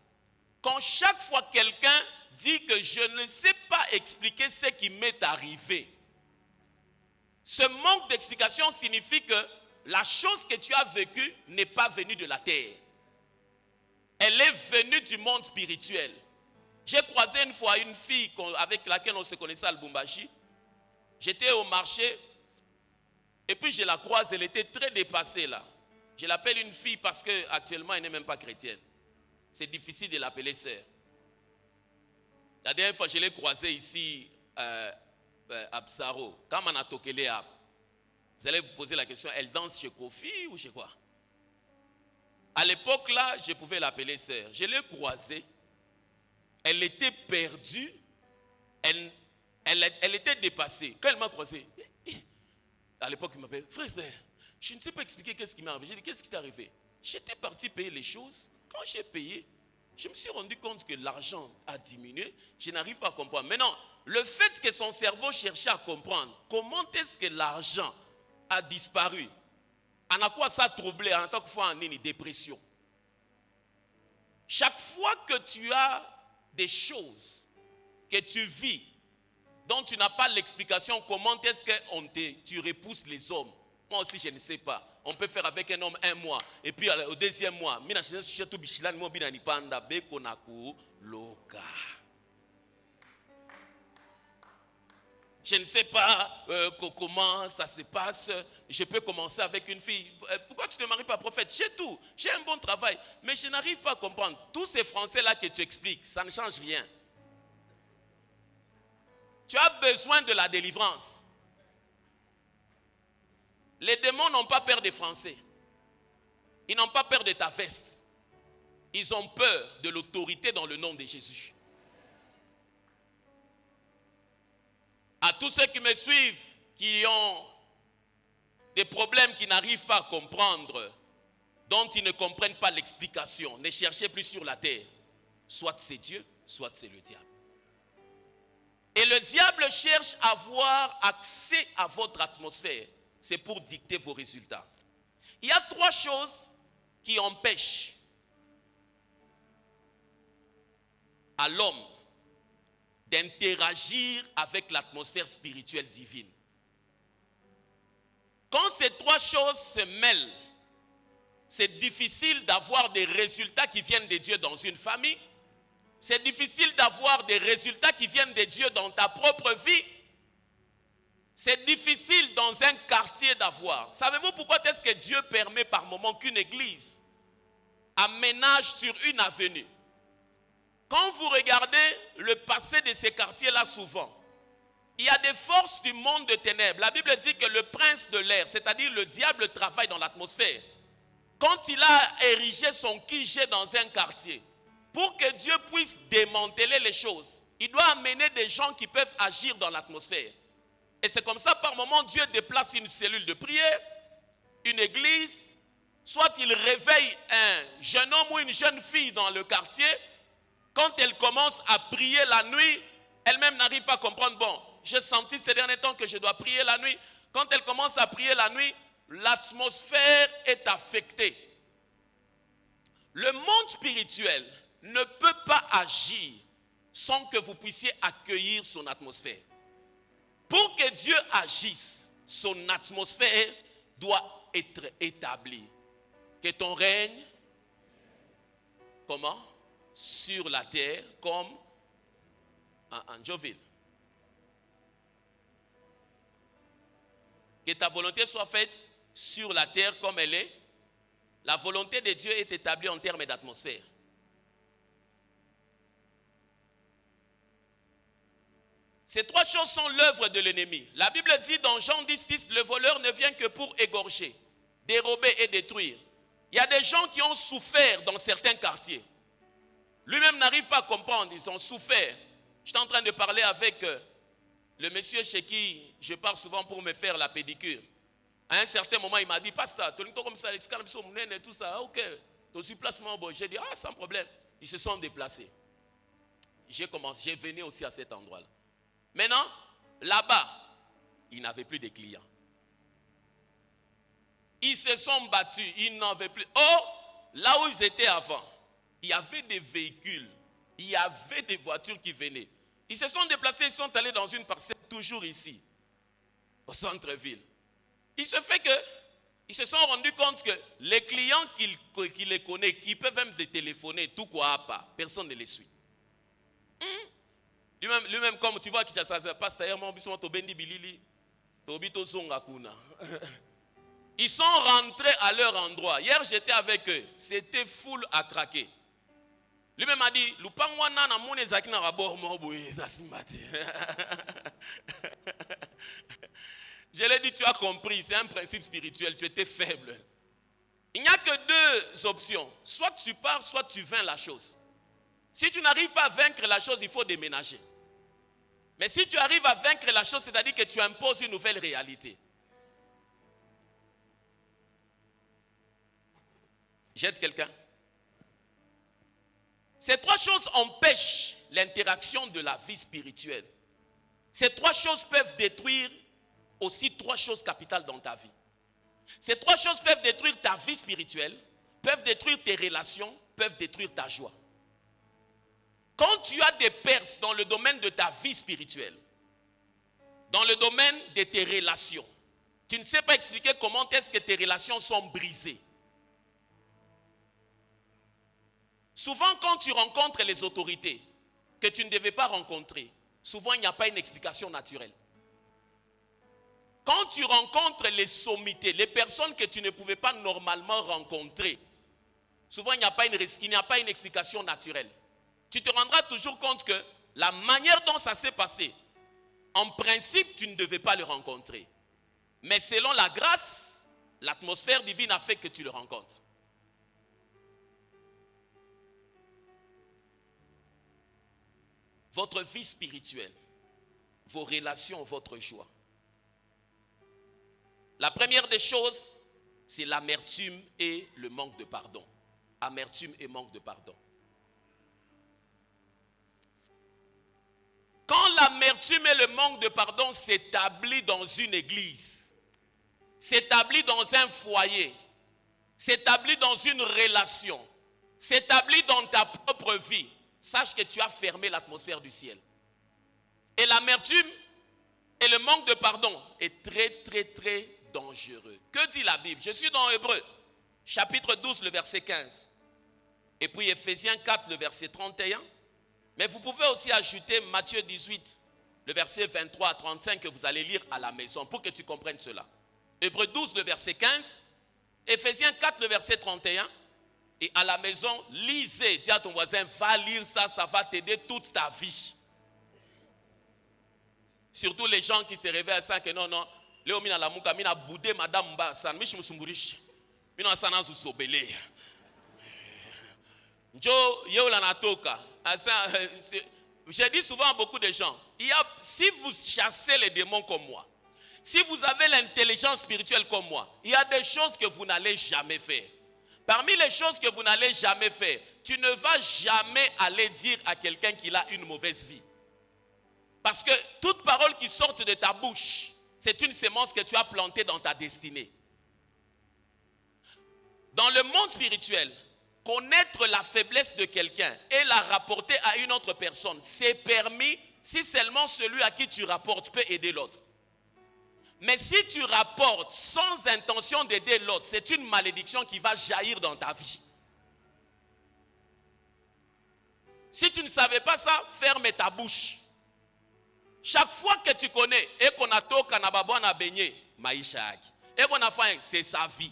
Quand chaque fois quelqu'un dit que je ne sais pas expliquer ce qui m'est arrivé, ce manque d'explication signifie que la chose que tu as vécue n'est pas venue de la terre. Elle est venue du monde spirituel. J'ai croisé une fois une fille avec laquelle on se connaissait à Lubumbashi. J'étais au marché et puis je la croise, elle était très dépassée là. Je l'appelle une fille parce qu'actuellement elle n'est même pas chrétienne. C'est difficile de l'appeler sœur. La dernière fois je l'ai croisée ici à Psaro, quand on a toqué les arbres. Vous allez vous poser la question, elle danse chez Kofi ou chez quoi? À l'époque là, je pouvais l'appeler sœur. Je l'ai croisée. Elle était perdue, elle était dépassée. Quand elle m'a croisé, à l'époque, il m'appelle, frère, je ne sais pas expliquer qu'est-ce qui m'est arrivé. J'ai dit, qu'est-ce qui t'est arrivé? J'étais parti payer les choses. Quand j'ai payé, je me suis rendu compte que l'argent a diminué. Je n'arrive pas à comprendre. Maintenant, le fait que son cerveau cherchait à comprendre, comment est-ce que l'argent a disparu? En a quoi ça troublé? En tant que fois en une dépression. Chaque fois que tu as des choses que tu vis, dont tu n'as pas l'explication, comment est-ce que tu repousses les hommes? Moi aussi, je ne sais pas. On peut faire avec un homme 1 mois, et puis au 2e mois, je ne sais pas comment ça se passe. Je peux commencer avec une fille. Pourquoi tu ne te maries pas, prophète? J'ai tout. J'ai un bon travail. Mais je n'arrive pas à comprendre. Tous ces Français-là que tu expliques, ça ne change rien. Tu as besoin de la délivrance. Les démons n'ont pas peur des Français. Ils n'ont pas peur de ta veste. Ils ont peur de l'autorité dans le nom de Jésus. À tous ceux qui me suivent, qui ont des problèmes qu'ils n'arrivent pas à comprendre, dont ils ne comprennent pas l'explication, ne cherchez plus sur la terre. Soit c'est Dieu, soit c'est le diable. Et le diable cherche à avoir accès à votre atmosphère. C'est pour dicter vos résultats. Il y a 3 choses qui empêchent à l'homme d'interagir avec l'atmosphère spirituelle divine. Quand ces trois choses se mêlent, c'est difficile d'avoir des résultats qui viennent de Dieu dans une famille. C'est difficile d'avoir des résultats qui viennent de Dieu dans ta propre vie. C'est difficile dans un quartier d'avoir. Savez-vous pourquoi est-ce que Dieu permet par moment qu'une église aménage sur une avenue? Quand vous regardez le passé de ces quartiers-là souvent, il y a des forces du monde de ténèbres. La Bible dit que le prince de l'air, c'est-à-dire le diable, travaille dans l'atmosphère. Quand il a érigé son QG dans un quartier, pour que Dieu puisse démanteler les choses, il doit amener des gens qui peuvent agir dans l'atmosphère. Et c'est comme ça, par moment, Dieu déplace une cellule de prière, une église, soit il réveille un jeune homme ou une jeune fille dans le quartier. Quand elle commence à prier la nuit, elle-même n'arrive pas à comprendre, bon, j'ai senti ces derniers temps que je dois prier la nuit. Quand elle commence à prier la nuit, l'atmosphère est affectée. Le monde spirituel ne peut pas agir sans que vous puissiez accueillir son atmosphère. Pour que Dieu agisse, son atmosphère doit être établie. Que ton règne, comment? Sur la terre comme en Joville. Que ta volonté soit faite sur la terre comme elle est. La volonté de Dieu est établie en termes d'atmosphère. Ces trois choses sont l'œuvre de l'ennemi. La Bible dit dans Jean 10, le voleur ne vient que pour égorger, dérober et détruire. Il y a des gens qui ont souffert dans certains quartiers. Lui-même n'arrive pas à comprendre, ils ont souffert. J'étais en train de parler avec le monsieur chez qui je pars souvent pour me faire la pédicure. À un certain moment, il m'a dit, pasteur, tu es comme ça, tout ça, ok, tu as placement, bon. J'ai dit, ah, sans problème. Ils se sont déplacés. J'ai venu aussi à cet endroit-là. Maintenant, là-bas, ils n'avaient plus de clients. Ils se sont battus, ils n'avaient plus. Oh, là où ils étaient avant, il y avait des véhicules, il y avait des voitures qui venaient. Ils se sont déplacés, ils sont allés dans une parcelle, toujours ici, au centre-ville. Il se fait que, ils se sont rendus compte que les clients qui les connaissent, qui peuvent même téléphoner, tout quoi pas, personne ne les suit. Lui-même, comme tu vois, ils sont rentrés à leur endroit. Hier, j'étais avec eux. C'était full à craquer. Lui-même a dit, je l'ai dit, tu as compris, c'est un principe spirituel, tu étais faible. Il n'y a que deux options. Soit tu pars, soit tu vaincs la chose. Si tu n'arrives pas à vaincre la chose, il faut déménager. Mais si tu arrives à vaincre la chose, c'est-à-dire que tu imposes une nouvelle réalité. J'aide quelqu'un. Ces trois choses empêchent l'interaction de la vie spirituelle. Ces trois choses peuvent détruire aussi trois choses capitales dans ta vie. Ces trois choses peuvent détruire ta vie spirituelle, peuvent détruire tes relations, peuvent détruire ta joie. Quand tu as des pertes dans le domaine de ta vie spirituelle, dans le domaine de tes relations, tu ne sais pas expliquer comment est-ce que tes relations sont brisées. Souvent, quand tu rencontres les autorités que tu ne devais pas rencontrer, souvent il n'y a pas une explication naturelle. Quand tu rencontres les sommités, les personnes que tu ne pouvais pas normalement rencontrer, souvent il n'y a pas une explication naturelle. Tu te rendras toujours compte que la manière dont ça s'est passé, en principe, tu ne devais pas le rencontrer. Mais selon la grâce, l'atmosphère divine a fait que tu le rencontres. Votre vie spirituelle, vos relations, votre joie. La première des choses, c'est l'amertume et le manque de pardon. Amertume et manque de pardon. Quand l'amertume et le manque de pardon s'établissent dans une église, s'établissent dans un foyer, s'établissent dans une relation, s'établissent dans ta propre vie, sache que tu as fermé l'atmosphère du ciel. Et l'amertume et le manque de pardon est très, très, très dangereux. Que dit la Bible? Je suis dans Hébreux, chapitre 12, le verset 15. Et puis Ephésiens 4, le verset 31. Mais vous pouvez aussi ajouter Matthieu 18, le verset 23 à 35 que vous allez lire à la maison pour que tu comprennes cela. Hébreux 12, le verset 15. Ephésiens 4, le verset 31. Et à la maison, lisez. Dis à ton voisin, va lire ça, ça va t'aider toute ta vie. Surtout les gens qui se réveillent à ça, que non, non. Léo mina la muka, mina boudé madame mba san, mish musungurish. Mina sana zusobele. Njo yeola natoka. Je dis souvent à beaucoup de gens, si vous chassez les démons comme moi, si vous avez l'intelligence spirituelle comme moi, il y a des choses que vous n'allez jamais faire. Parmi les choses que vous n'allez jamais faire, tu ne vas jamais aller dire à quelqu'un qu'il a une mauvaise vie. Parce que toute parole qui sort de ta bouche, c'est une semence que tu as plantée dans ta destinée. Dans le monde spirituel, connaître la faiblesse de quelqu'un et la rapporter à une autre personne, c'est permis si seulement celui à qui tu rapportes peut aider l'autre. Mais si tu rapportes sans intention d'aider l'autre, c'est une malédiction qui va jaillir dans ta vie. Si tu ne savais pas ça, ferme ta bouche. Chaque fois que tu connais, et qu'on a toka na babo na beigné, maïcha, et qu'on a faim, c'est sa vie.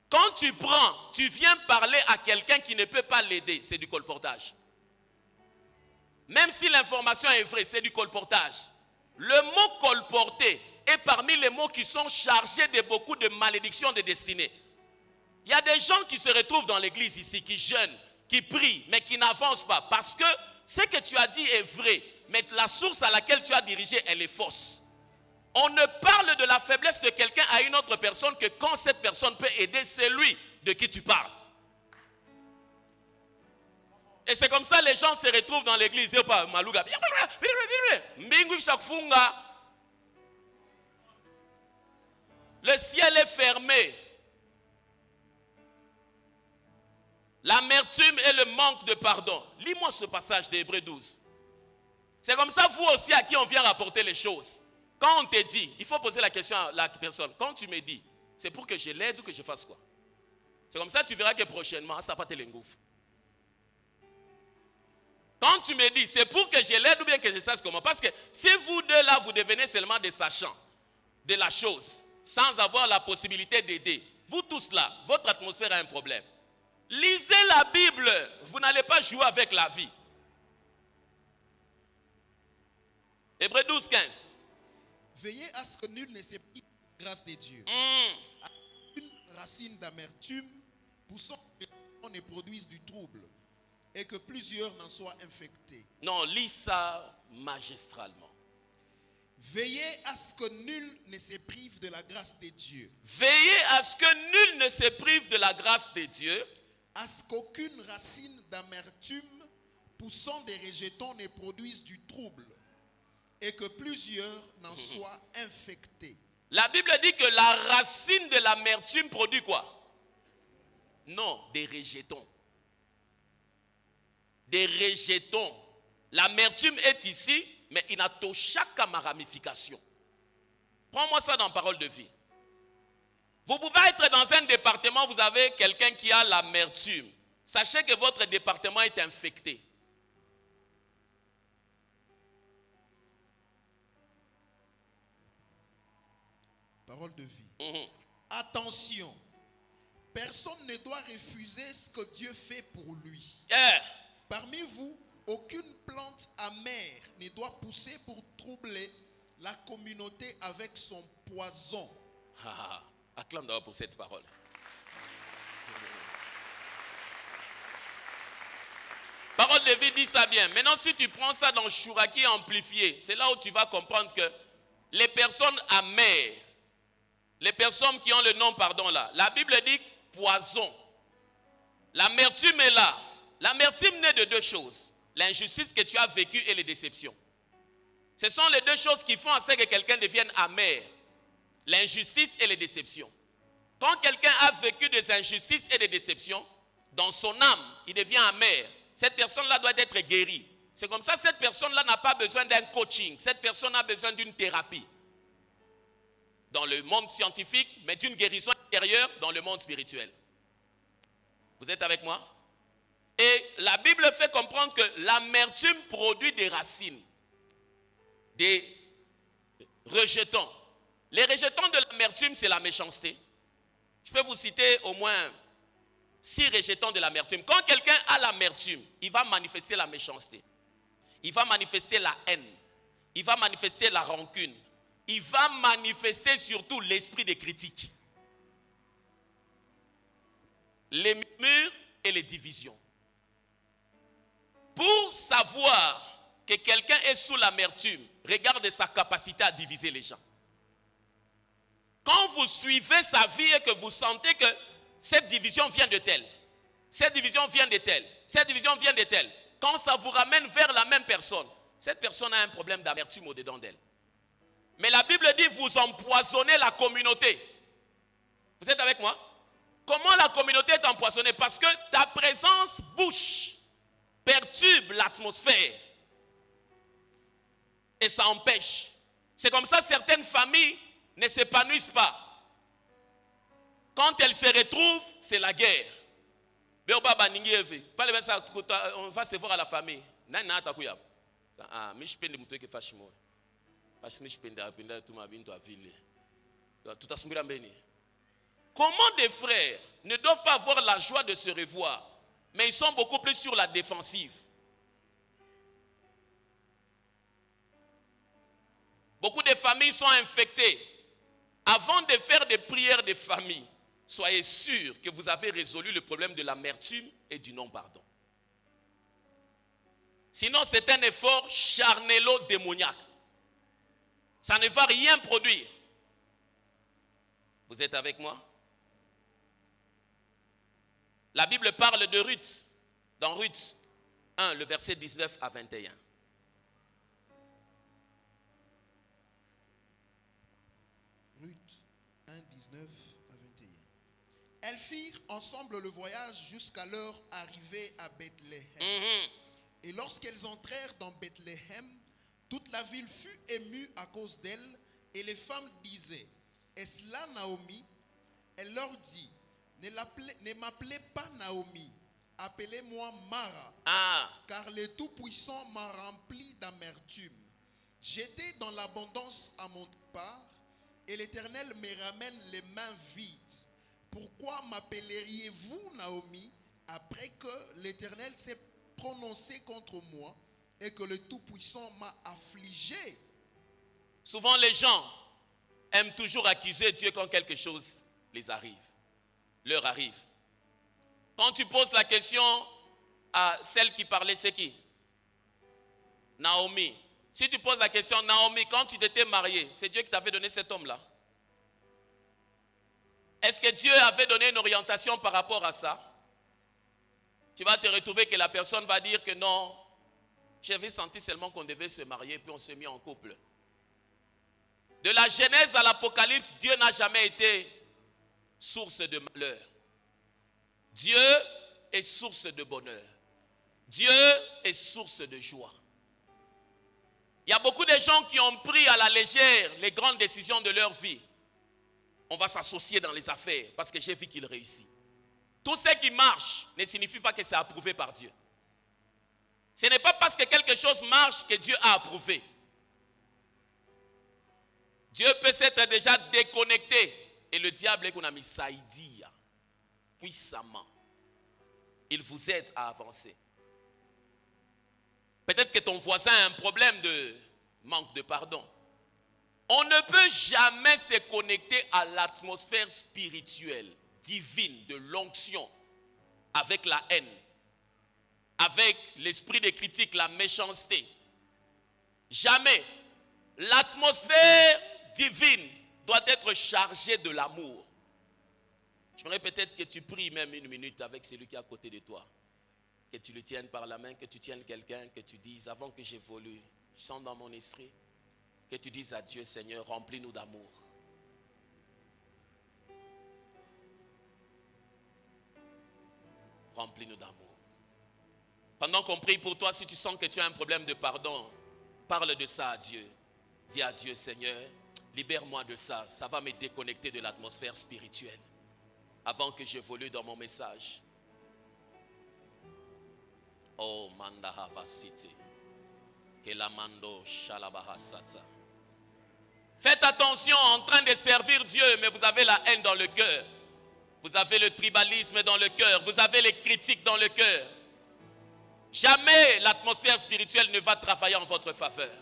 Quand tu prends, tu viens parler à quelqu'un qui ne peut pas l'aider, c'est du colportage. Même si l'information est vraie, c'est du colportage. Le mot colporter est parmi les mots qui sont chargés de beaucoup de malédictions de destinée. Il y a des gens qui se retrouvent dans l'église ici, qui jeûnent, qui prient, mais qui n'avancent pas. Parce que ce que tu as dit est vrai, mais la source à laquelle tu as dirigé, elle est fausse. On ne parle de la faiblesse de quelqu'un à une autre personne que quand cette personne peut aider celui de qui tu parles. Et c'est comme ça que les gens se retrouvent dans l'église. Le ciel est fermé. L'amertume et le manque de pardon. Lis-moi ce passage d'Hébreux 12. C'est comme ça, vous aussi, à qui on vient rapporter les choses. Quand on te dit, il faut poser la question à la personne. Quand tu me dis, c'est pour que je l'aide ou que je fasse quoi? C'est comme ça, tu verras que prochainement, ça va te l'engouffre. Quand tu me dis, c'est pour que je l'aide ou bien que je sache comment. Parce que si vous deux là, vous devenez seulement des sachants de la chose, sans avoir la possibilité d'aider, vous tous là, votre atmosphère a un problème. Lisez la Bible, vous n'allez pas jouer avec la vie. Hébreux 12, 15. Veillez à ce que nul ne se prive de la grâce de Dieu. Une racine d'amertume poussant que on ne produise du trouble et que plusieurs n'en soient infectés. Non, lis ça magistralement. Veillez à ce que nul ne se prive de la grâce de Dieu. Veillez à ce que nul ne se prive de la grâce de Dieu. À ce qu'aucune racine d'amertume poussant des rejetons ne produise du trouble et que plusieurs n'en soient infectés. La Bible dit que la racine de l'amertume produit quoi? Non, des rejetons. Des rejetons. L'amertume est ici, mais il n'a tout chaque ma ramification. Prends-moi ça dans Parole de vie. Vous pouvez être dans un département, vous avez quelqu'un qui a l'amertume. Sachez que votre département est infecté. Parole de vie. Attention, personne ne doit refuser ce que Dieu fait pour lui. Parmi vous, aucune plante amère ne doit pousser pour troubler la communauté avec son poison. Acclame d'abord pour cette parole. Parole de vie dit ça bien. Maintenant, si tu prends ça dans Chouraki amplifié, c'est là où tu vas comprendre que les personnes amères, les personnes qui ont le nom pardon là, la Bible dit poison. L'amertume est là. L'amertume naît de deux choses. L'injustice que tu as vécue et les déceptions. Ce sont les deux choses qui font en sorte que quelqu'un devienne amer. L'injustice et les déceptions. Quand quelqu'un a vécu des injustices et des déceptions, dans son âme, il devient amer. Cette personne-là doit être guérie. C'est comme ça, cette personne-là n'a pas besoin d'un coaching. Cette personne a besoin d'une thérapie. Dans le monde scientifique, mais d'une guérison intérieure dans le monde spirituel. Vous êtes avec moi? Et la Bible fait comprendre que l'amertume produit des racines, des rejetons. Les rejetons de l'amertume, c'est la méchanceté. Je peux vous citer au moins 6 rejetons de l'amertume. Quand quelqu'un a l'amertume, il va manifester la méchanceté. Il va manifester la haine. Il va manifester la rancune. Il va manifester surtout l'esprit de critique. Les murmures et les divisions. Pour savoir que quelqu'un est sous l'amertume, regardez sa capacité à diviser les gens. Quand vous suivez sa vie et que vous sentez que cette division vient de tel, cette division vient de tel, cette division vient de tel, quand ça vous ramène vers la même personne, cette personne a un problème d'amertume au-dedans d'elle. Mais la Bible dit, vous empoisonnez la communauté. Vous êtes avec moi? Comment la communauté est empoisonnée? Parce que ta présence bouche, perturbe l'atmosphère. Et ça empêche. C'est comme ça certaines familles ne s'épanouissent pas. Quand elles se retrouvent, c'est la guerre. On va se voir à la famille. Comment des frères ne doivent pas avoir la joie de se revoir, mais ils sont beaucoup plus sur la défensive? Beaucoup de familles sont infectées. Avant de faire des prières de famille, soyez sûrs que vous avez résolu le problème de l'amertume et du non-pardon. Sinon, c'est un effort charnelo-démoniaque. Ça ne va rien produire. Vous êtes avec moi? La Bible parle de Ruth, dans Ruth 1, le verset 19 à 21. Ruth 1, 19 à 21. Elles firent ensemble le voyage jusqu'à leur arrivée à Bethléem. Et lorsqu'elles entrèrent dans Bethléem, toute la ville fut émue à cause d'elles, et les femmes disaient, est-ce là Naomi? Elle leur dit, ne m'appelez pas Naomi, appelez-moi Mara, car le Tout-Puissant m'a rempli d'amertume. J'étais dans l'abondance à mon part, et l'Éternel me ramène les mains vides. Pourquoi m'appelleriez-vous Naomi, après que l'Éternel s'est prononcé contre moi, et que le Tout-Puissant m'a affligé? Souvent les gens aiment toujours accuser Dieu quand quelque chose les arrive, leur arrive. Quand tu poses la question à celle qui parlait, c'est qui? Naomi. Si tu poses la question, Naomi, quand tu t'étais mariée, c'est Dieu qui t'avait donné cet homme-là? Est-ce que Dieu avait donné une orientation par rapport à ça? Tu vas te retrouver que la personne va dire que non, j'avais senti seulement qu'on devait se marier, puis on s'est mis en couple. De la Genèse à l'Apocalypse, Dieu n'a jamais été source de malheur. Dieu est source de bonheur. Dieu est source de joie. Il y a beaucoup de gens qui ont pris à la légère les grandes décisions de leur vie. On va s'associer dans les affaires parce que j'ai vu qu'il réussit. Tout ce qui marche ne signifie pas que c'est approuvé par Dieu. Ce n'est pas parce que quelque chose marche que Dieu a approuvé. Dieu peut s'être déjà déconnecté. Et le diable est qu'on a mis saïdia puissamment. Il vous aide à avancer. Peut-être que ton voisin a un problème de manque de pardon. On ne peut jamais se connecter à l'atmosphère spirituelle, divine, de l'onction, avec la haine, avec l'esprit de critique, la méchanceté. Jamais. L'atmosphère divine doit être chargée de l'amour. J'aimerais peut-être que tu pries même une minute avec celui qui est à côté de toi. Que tu le tiennes par la main, que tu tiennes quelqu'un, que tu dises, avant que j'évolue, je sens dans mon esprit, que tu dises à Dieu, Seigneur, remplis-nous d'amour. Remplis-nous d'amour. Pendant qu'on prie pour toi, si tu sens que tu as un problème de pardon, parle de ça à Dieu. Dis à Dieu, Seigneur, libère-moi de ça. Ça va me déconnecter de l'atmosphère spirituelle avant que j'évolue dans mon message. Oh, Mandaha City. Faites attention, en train de servir Dieu, mais vous avez la haine dans le cœur. Vous avez le tribalisme dans le cœur. Vous avez les critiques dans le cœur. Jamais l'atmosphère spirituelle ne va travailler en votre faveur.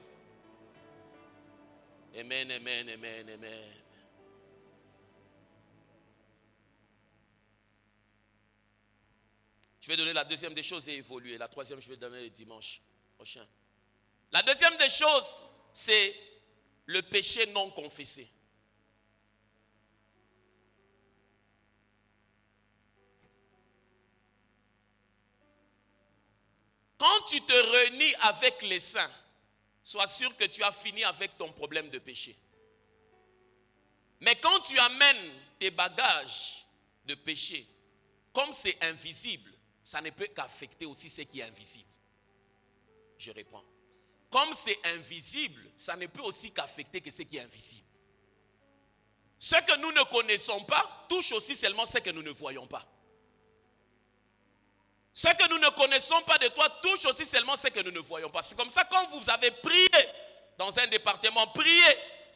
Amen, amen, amen, amen. Je vais donner la deuxième des choses et évoluer. La troisième, je vais donner le dimanche prochain. La deuxième des choses, c'est le péché non confessé. Quand tu te réunis avec les saints, sois sûr que tu as fini avec ton problème de péché. Mais quand tu amènes tes bagages de péché, comme c'est invisible, ça ne peut qu'affecter aussi ce qui est invisible. Je reprends. Comme c'est invisible, ça ne peut aussi qu'affecter que ce qui est invisible. Ce que nous ne connaissons pas touche aussi seulement ce que nous ne voyons pas. Ce que nous ne connaissons pas de toi touche aussi seulement ce que nous ne voyons pas. C'est comme ça, quand vous avez prié dans un département, prié,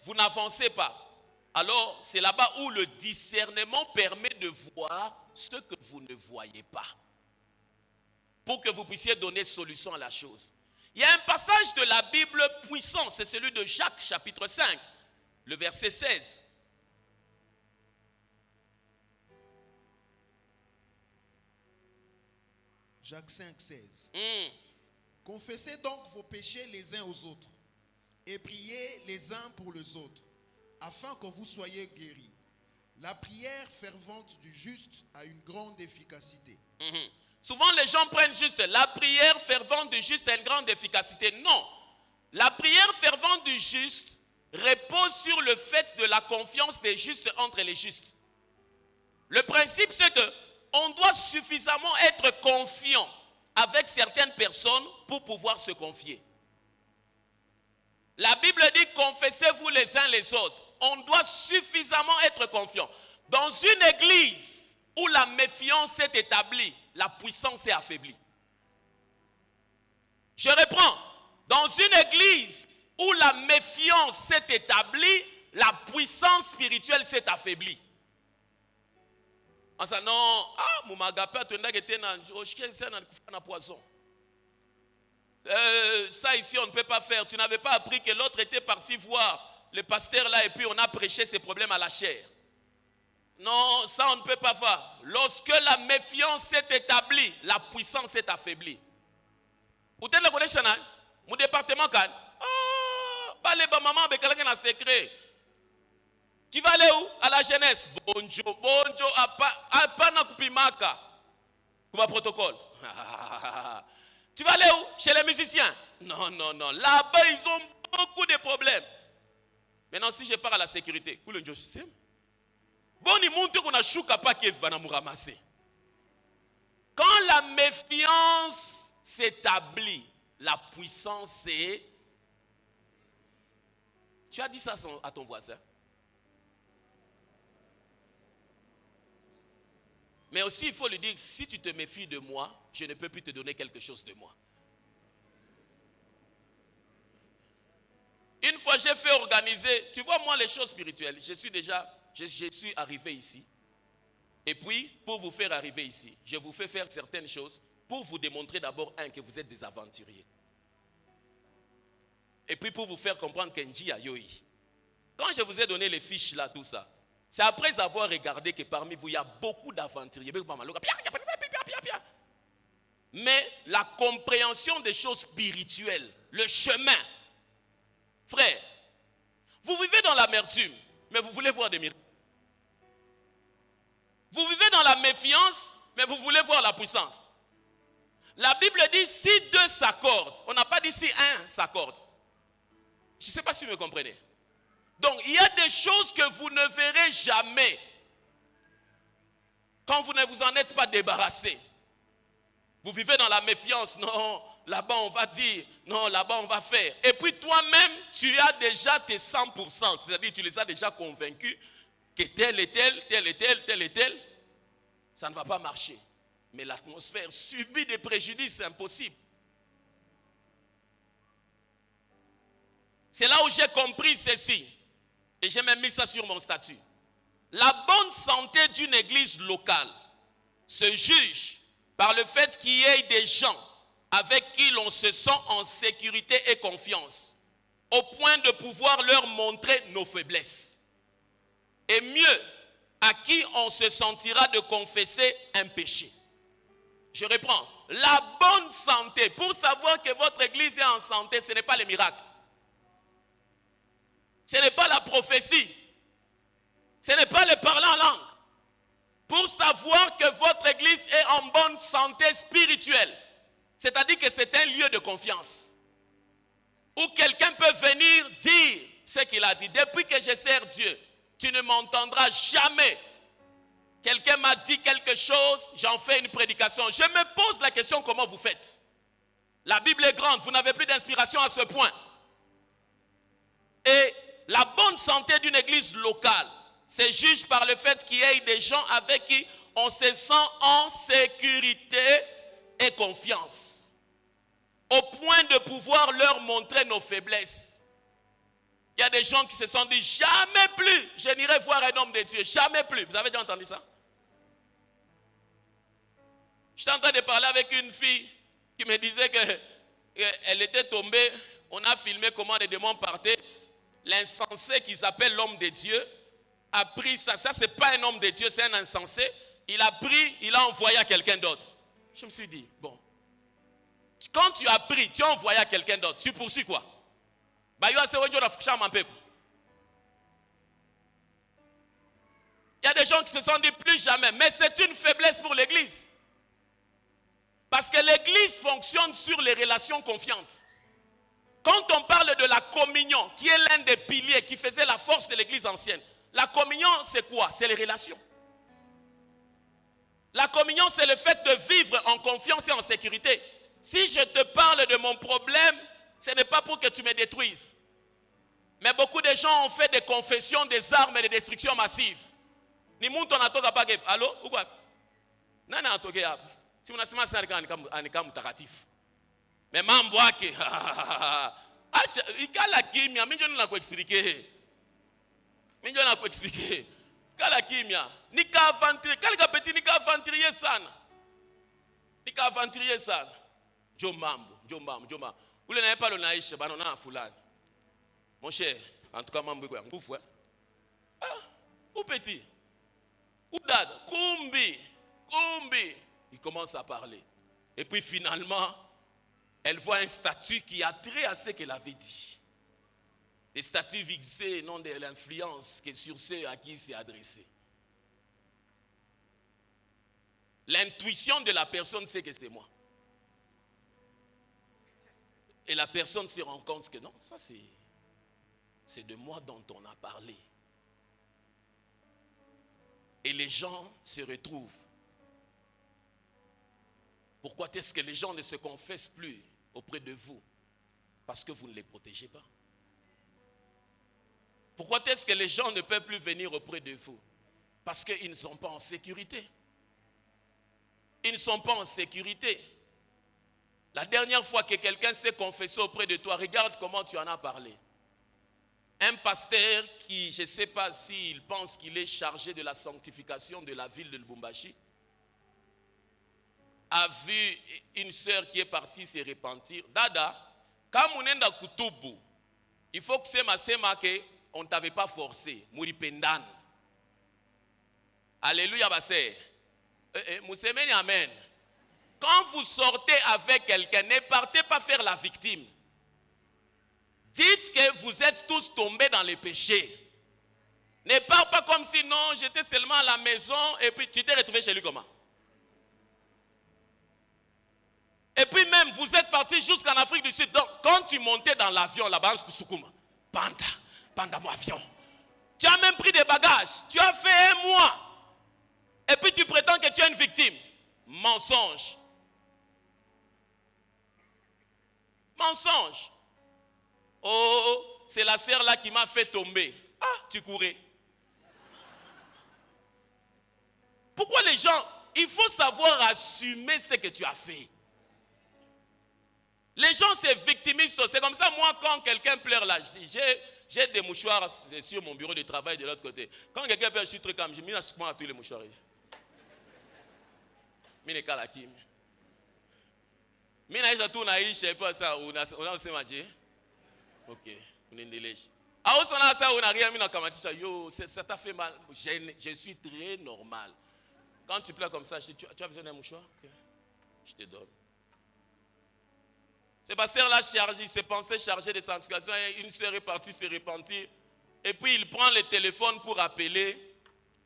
vous n'avancez pas. Alors, c'est là-bas où le discernement permet de voir ce que vous ne voyez pas. Pour que vous puissiez donner solution à la chose. Il y a un passage de la Bible puissant, c'est celui de Jacques chapitre 5, le verset 16. Jacques 5, 16. Confessez donc vos péchés les uns aux autres et priez les uns pour les autres, afin que vous soyez guéris. La prière fervente du juste a une grande efficacité. Souvent les gens prennent juste la prière fervente du juste a une grande efficacité. Non, la prière fervente du juste repose sur le fait de la confiance des justes entre les justes. Le principe c'est que on doit suffisamment être confiant avec certaines personnes pour pouvoir se confier. La Bible dit confessez-vous les uns les autres. On doit suffisamment être confiant. Dans une église où la méfiance est établie, la puissance est affaiblie. Je reprends. Dans une église où la méfiance s'est établie, la puissance spirituelle s'est affaiblie. En disant non, poisson. Ça ici on ne peut pas faire. Tu n'avais pas appris que l'autre était parti voir le pasteur là et puis on a prêché ses problèmes à la chair. Non, ça on ne peut pas faire. Lorsque la méfiance s'est établie, la puissance est affaiblie. Vous êtes là, mon département quand pas les maman avec quelqu'un en secret. Tu vas aller où? À la jeunesse. Bonjour, pas na kupimaka. Comme protocole. Tu vas aller où? Chez les musiciens. Non. Là-bas, ils ont beaucoup de problèmes. Maintenant, si je pars à la sécurité, bon, il montre qu'on a chouka pas qui va nous ramasser. Quand la méfiance s'établit, la puissance est. Tu as dit ça à ton voisin. Mais aussi, il faut lui dire, si tu te méfies de moi, je ne peux plus te donner quelque chose de moi. Une fois, j'ai fait organiser, tu vois, moi, les choses spirituelles, je suis arrivé ici. Et puis, pour vous faire arriver ici, je vous fais faire certaines choses pour vous démontrer d'abord, que vous êtes des aventuriers. Et puis, pour vous faire comprendre qu'Nji a yoi. Quand je vous ai donné les fiches là, tout ça, c'est après avoir regardé que parmi vous, il y a beaucoup d'aventuriers. Mais la compréhension des choses spirituelles, le chemin, frère, vous vivez dans l'amertume, mais vous voulez voir des miracles. Vous vivez dans la méfiance, mais vous voulez voir la puissance. La Bible dit si deux s'accordent, on n'a pas dit si un s'accorde. Je ne sais pas si vous me comprenez. Donc, il y a des choses que vous ne verrez jamais quand vous ne vous en êtes pas débarrassé. Vous vivez dans la méfiance. Non, là-bas on va dire. Non, là-bas on va faire. Et puis toi-même, tu as déjà tes 100%. C'est-à-dire tu les as déjà convaincus que tel et tel, tel et tel, tel et tel, ça ne va pas marcher. Mais l'atmosphère subit des préjudices impossibles. C'est là où j'ai compris ceci. Et j'ai même mis ça sur mon statut. La bonne santé d'une église locale se juge par le fait qu'il y ait des gens avec qui l'on se sent en sécurité et confiance, au point de pouvoir leur montrer nos faiblesses. Et mieux, à qui on se sentira de confesser un péché. Je reprends. La bonne santé, pour savoir que votre église est en santé, ce n'est pas les miracles. Ce n'est pas la prophétie. Ce n'est pas le parler en langue. Pour savoir que votre église est en bonne santé spirituelle, c'est-à-dire que c'est un lieu de confiance, où quelqu'un peut venir dire ce qu'il a dit. Depuis que je sers Dieu, tu ne m'entendras jamais. Quelqu'un m'a dit quelque chose, j'en fais une prédication. Je me pose la question, comment vous faites? La Bible est grande, vous n'avez plus d'inspiration à ce point. Et la bonne santé d'une église locale se juge par le fait qu'il y ait des gens avec qui on se sent en sécurité et confiance, au point de pouvoir leur montrer nos faiblesses. Il y a des gens qui se sont dit, jamais plus je n'irai voir un homme de Dieu, jamais plus. Vous avez déjà entendu ça? J'étais en train de parler avec une fille qui me disait qu'elle était tombée, on a filmé comment les démons partaient. L'insensé qu'ils appellent l'homme de Dieu a pris ça. Ça, ce n'est pas un homme de Dieu, c'est un insensé. Il a pris, il a envoyé à quelqu'un d'autre. Je me suis dit, bon, quand tu as pris, tu as envoyé à quelqu'un d'autre, tu poursuis quoi? Il y a des gens qui se sont dit plus jamais, mais c'est une faiblesse pour l'église. Parce que l'église fonctionne sur les relations confiantes. Quand on parle de la communion, qui est l'un des piliers qui faisait la force de l'église ancienne, la communion c'est quoi? C'est les relations. La communion c'est le fait de vivre en confiance et en sécurité. Si je te parle de mon problème, ce n'est pas pour que tu me détruises. Mais beaucoup de gens ont fait des confessions des armes et des destructions massives. Ni muntu anatoka pake. Allô? Ou quoi? Nani anatoke hapa? Si unasema sana anika mtakatifu. Mais mambo yake. Acha ikala kimya, mimi ndio ninakuexpliquer. Mimi ndio ninakuexpliquer. Kala kimya. Nika aventurier, kale petit nika aventurier sana. Nika aventurier sana. Jo mambo. Ule naye pale unaisha bana na fulani. Mon cher, en tout cas mambo yako nguvu. Ah, ou petit. Ou dada, kumbi. Il commence à parler. Et puis finalement, elle voit un statut qui a trait à ce qu'elle avait dit. Les statuts fixés, non de l'influence que sur ceux à qui il s'est adressé. L'intuition de la personne sait que c'est moi. Et la personne se rend compte que non, ça c'est de moi dont on a parlé. Et les gens se retrouvent. Pourquoi est-ce que les gens ne se confessent plus auprès de vous? Parce que vous ne les protégez pas. Pourquoi est-ce que les gens ne peuvent plus venir auprès de vous? Parce qu'ils ne sont pas en sécurité. Ils ne sont pas en sécurité. La dernière fois que quelqu'un s'est confessé auprès de toi, regarde comment tu en as parlé. Un pasteur qui, je ne sais pas s'il pense qu'il est chargé de la sanctification de la ville de Lubumbashi, a vu une sœur qui est partie se repentir. Dada, quand on est dans Kutubu, il faut que c'est que on ne t'avait pas forcé. Mouri pendan. Alléluia, bassé. Moussemeni, amen. Quand vous sortez avec quelqu'un, ne partez pas faire la victime. Dites que vous êtes tous tombés dans les péchés. Ne parle pas comme si non, j'étais seulement à la maison et puis tu t'es retrouvé chez lui comment? Et puis même, vous êtes parti jusqu'en Afrique du Sud. Donc, quand tu montais dans l'avion là-bas, Panda mon avion. Tu as même pris des bagages. Tu as fait 1 mois. Et puis tu prétends que tu es une victime. Mensonge. mensonge. Oh, c'est la sœur là qui m'a fait tomber. Ah, tu courais. Pourquoi les gens, il faut savoir assumer ce que tu as fait. Les gens se victimisent. C'est comme ça, moi, quand quelqu'un pleure là, je dis, j'ai des mouchoirs sur mon bureau de travail de l'autre côté. Quand quelqu'un pleure, je suis très calme, je mets à tous les mouchoirs. Je ne sais qui. Je ne sais pas ça. On a ok. Ah, on a ça, on n'a rien mis dans la yo, ça t'a fait mal. Je suis très normal. Quand tu pleures comme ça, je dis, tu as besoin d'un mouchoir? Okay. Je te donne. Ce pasteur là chargé, il s'est pensé charger de sanctification. Une sœur est partie se repentir. Et puis il prend le téléphone pour appeler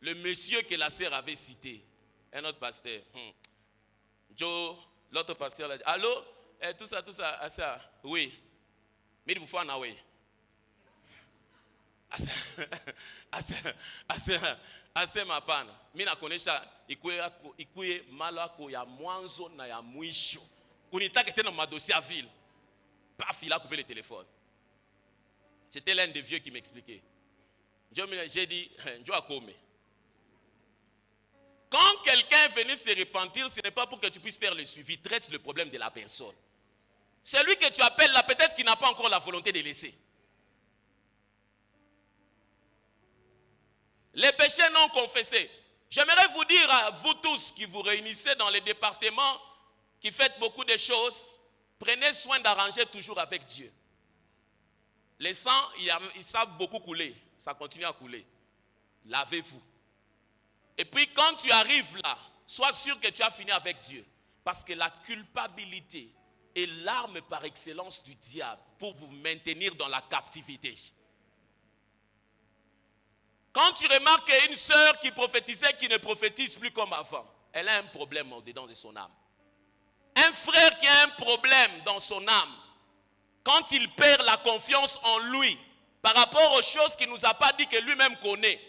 le monsieur que la sœur avait cité. Un autre pasteur. Joe, l'autre pasteur l'a dit, allô? Tout ça, ça. Oui. Mais il vous faut un away. Assez ma pana. Mina konesha ikuye malako ya mwanzo na ya mwisho. Unitaka tena madossier à ville. Paf, il a coupé le téléphone. C'était l'un des vieux qui m'expliquait. J'ai dit, quand quelqu'un est venu se repentir, ce n'est pas pour que tu puisses faire le suivi. Traite le problème de la personne. Celui que tu appelles là, peut-être qu'il n'a pas encore la volonté de laisser. Les péchés non confessés. J'aimerais vous dire à vous tous qui vous réunissez dans les départements, qui faites beaucoup de choses, prenez soin d'arranger toujours avec Dieu. Les sangs, ils savent beaucoup couler. Ça continue à couler. Lavez-vous. Et puis quand tu arrives là, sois sûr que tu as fini avec Dieu. Parce que la culpabilité est l'arme par excellence du diable pour vous maintenir dans la captivité. Quand tu remarques une sœur qui prophétisait, qui ne prophétise plus comme avant, elle a un problème au-dedans de son âme. Un frère qui a un problème dans son âme, quand il perd la confiance en lui, par rapport aux choses qu'il ne nous a pas dit que lui-même connaît,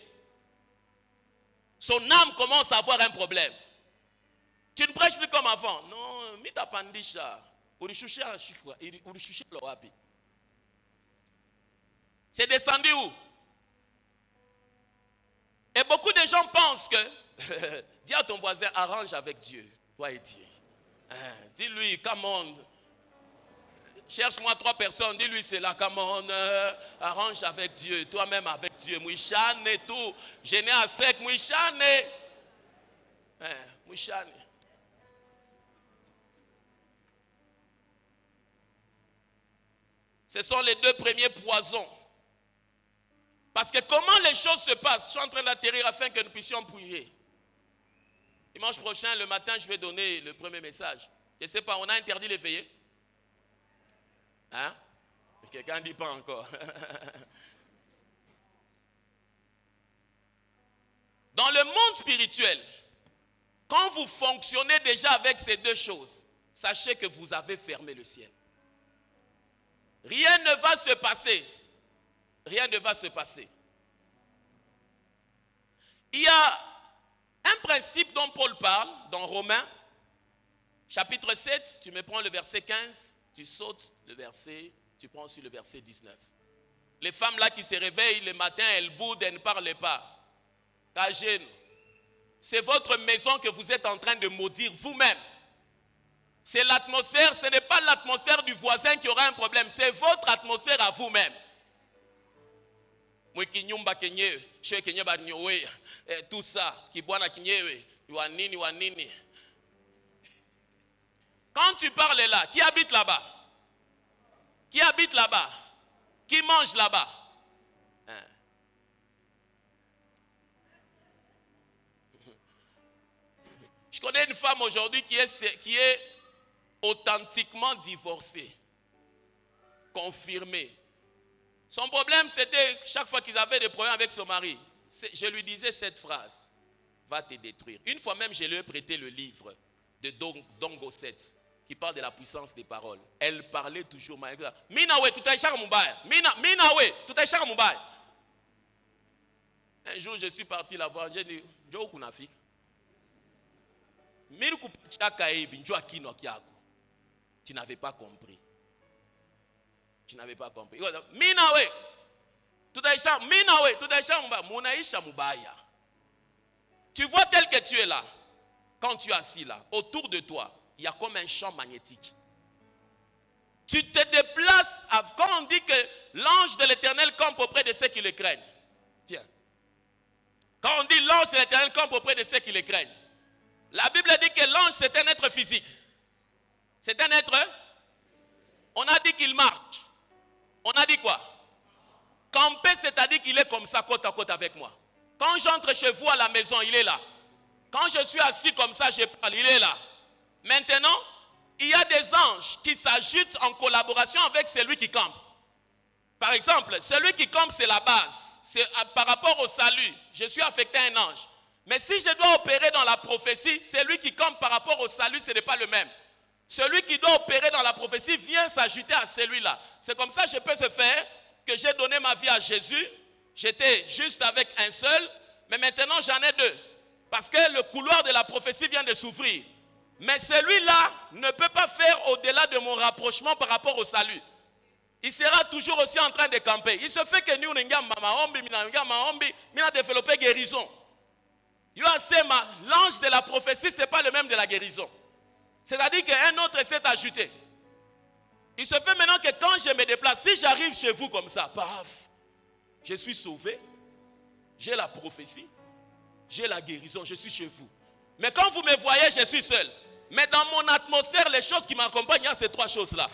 son âme commence à avoir un problème. Tu ne prêches plus comme avant. Non, mita pandisha. C'est descendu où? Et beaucoup de gens pensent que, dis à ton voisin, arrange avec Dieu, toi et Dieu. Dis-lui, come on, cherche-moi 3 personnes, dis-lui c'est là, come on, arrange avec Dieu, toi-même avec Dieu. Mouichane et tout, je n'ai à sec, mouichane. Mouichane. Ce sont les 2 premiers poisons. Parce que comment les choses se passent, je suis en train d'atterrir afin que nous puissions prier. Dimanche prochain, le matin, je vais donner le premier message. Je ne sais pas, on a interdit les veillées? Hein? Quelqu'un ne dit pas encore. Dans le monde spirituel, quand vous fonctionnez déjà avec ces 2 choses, sachez que vous avez fermé le ciel. Rien ne va se passer. Rien ne va se passer. Il y a un principe dont Paul parle dans Romains, chapitre 7, tu me prends le verset 15, tu sautes le verset, tu prends aussi le verset 19. Les femmes là qui se réveillent le matin, elles boudent, elles ne parlent pas. C'est votre maison que vous êtes en train de maudire vous-même. C'est l'atmosphère, ce n'est pas l'atmosphère du voisin qui aura un problème, c'est votre atmosphère à vous-même. Tout ça, quand tu parles là, qui habite là-bas? Qui habite là-bas? Qui mange là-bas? Je connais une femme aujourd'hui qui est authentiquement divorcée, confirmée. Son problème, c'était chaque fois qu'ils avaient des problèmes avec son mari, je lui disais cette phrase: va te détruire. Une fois même, je lui ai prêté le livre de Dongo 7 qui parle de la puissance des paroles. Elle parlait toujours mal. Minawe, tout est Mumbai. Minawe, tout est Mumbai. Un jour, je suis parti la voir. J'ai dit, Joe Kunafik. Tu n'avais pas compris. Tu n'avais pas compris. Minawe. Minawe. Tu vois tel que tu es là. Quand tu es assis là, autour de toi, il y a comme un champ magnétique. Tu te déplaces, quand on dit que l'ange de l'Éternel campe auprès de ceux qui le craignent. Tiens. Quand on dit l'ange de l'Éternel campe auprès de ceux qui le craignent. La Bible dit que l'ange c'est un être physique. C'est un être. On a dit qu'il marche. On a dit quoi? Camper, c'est-à-dire qu'il est comme ça, côte à côte avec moi. Quand j'entre chez vous à la maison, il est là. Quand je suis assis comme ça, je parle, il est là. Maintenant, il y a des anges qui s'ajoutent en collaboration avec celui qui campe. Par exemple, celui qui campe, c'est la base. C'est par rapport au salut. Je suis affecté à un ange. Mais si je dois opérer dans la prophétie, celui qui campe par rapport au salut, ce n'est pas le même. Celui qui doit opérer dans la prophétie vient s'ajouter à celui-là. C'est comme ça que je peux se faire que j'ai donné ma vie à Jésus. J'étais juste avec un seul, mais maintenant j'en ai deux. Parce que le couloir de la prophétie vient de s'ouvrir. Mais celui-là ne peut pas faire au-delà de mon rapprochement par rapport au salut. Il sera toujours aussi en train de camper. Il se fait que nous, nous avons développé guérison. L'ange de la prophétie, ce n'est pas le même de la guérison. C'est-à-dire qu'un autre s'est ajouté. Il se fait maintenant que quand je me déplace, si j'arrive chez vous comme ça, paf, je suis sauvé, j'ai la prophétie, j'ai la guérison, je suis chez vous. Mais quand vous me voyez, je suis seul. Mais dans mon atmosphère, les choses qui m'accompagnent, il y a ces trois choses-là.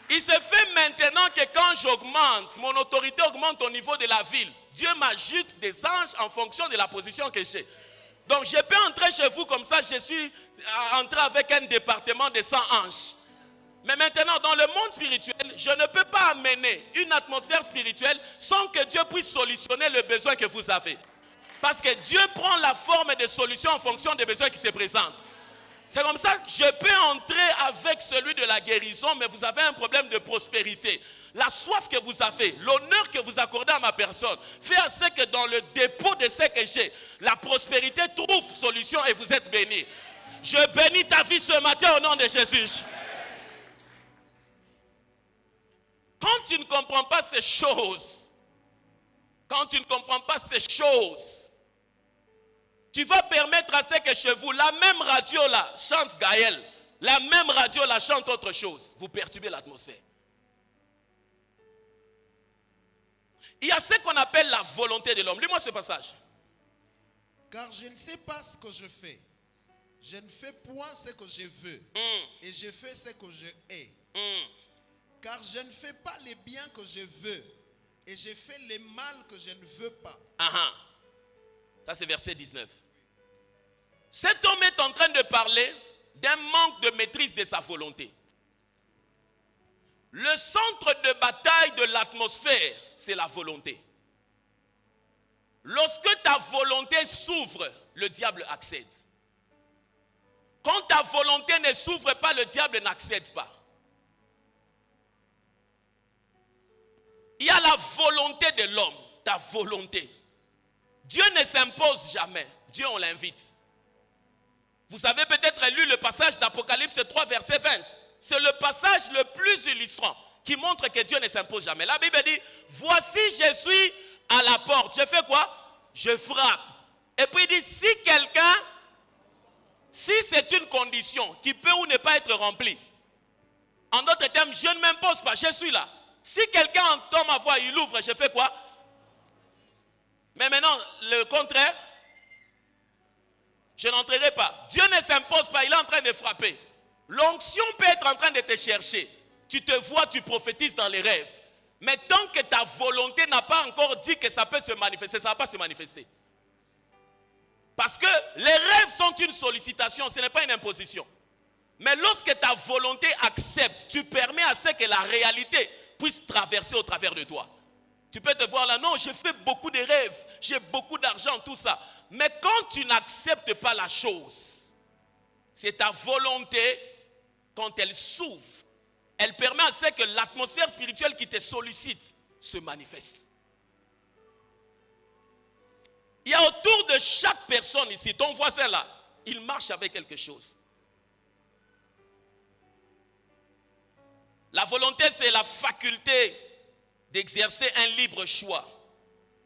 Il se fait maintenant que quand j'augmente, mon autorité augmente au niveau de la ville. Dieu m'ajoute des anges en fonction de la position que j'ai. Donc je peux entrer chez vous comme ça, je suis entré avec un département de 100 anges. Mais maintenant, dans le monde spirituel, je ne peux pas amener une atmosphère spirituelle sans que Dieu puisse solutionner le besoin que vous avez. Parce que Dieu prend la forme de solution en fonction des besoins qui se présentent. C'est comme ça que je peux entrer avec celui de la guérison, mais vous avez un problème de prospérité. La soif que vous avez, l'honneur que vous accordez à ma personne, fait à ce que dans le dépôt de ce que j'ai, la prospérité trouve solution et vous êtes bénis. Je bénis ta vie ce matin au nom de Jésus. Quand tu ne comprends pas ces choses, tu vas permettre à ce que chez vous, la même radio là chante Gaël, la même radio là chante autre chose. Vous perturbez l'atmosphère. Il y a ce qu'on appelle la volonté de l'homme. Lis-moi ce passage. Car je ne sais pas ce que je fais. Je ne fais point ce que je veux. Et je fais ce que je hais. Car je ne fais pas les biens que je veux. Et je fais les mal que je ne veux pas. Ça c'est verset 19. Cet homme est en train de parler d'un manque de maîtrise de sa volonté. Le centre de bataille de l'atmosphère, c'est la volonté. Lorsque ta volonté s'ouvre, le diable accède. Quand ta volonté ne s'ouvre pas, le diable n'accède pas. Il y a la volonté de l'homme, ta volonté. Dieu ne s'impose jamais. Dieu, on l'invite. Vous avez peut-être lu le passage d'Apocalypse 3, verset 20. C'est le passage le plus illustrant qui montre que Dieu ne s'impose jamais. La Bible dit, voici je suis à la porte. Je fais quoi? Je frappe. Et puis il dit, si c'est une condition qui peut ou ne pas être remplie, en d'autres termes, je ne m'impose pas, je suis là. Si quelqu'un entend ma voix, il ouvre, je fais quoi? Mais maintenant, le contraire, je n'entrerai pas. Dieu ne s'impose pas, il est en train de frapper. L'onction peut être en train de te chercher. Tu te vois, tu prophétises dans les rêves. Mais tant que ta volonté n'a pas encore dit que ça peut se manifester, ça ne va pas se manifester. Parce que les rêves sont une sollicitation, ce n'est pas une imposition. Mais lorsque ta volonté accepte, tu permets à ce que la réalité puisse traverser au travers de toi. Tu peux te voir là, non, j'ai fait beaucoup de rêves, j'ai beaucoup d'argent, tout ça. Mais quand tu n'acceptes pas la chose, c'est ta volonté, quand elle s'ouvre, elle permet à ce que l'atmosphère spirituelle qui te sollicite se manifeste. Il y a autour de chaque personne ici, ton voisin là, il marche avec quelque chose. La volonté, c'est la faculté d'exercer un libre choix.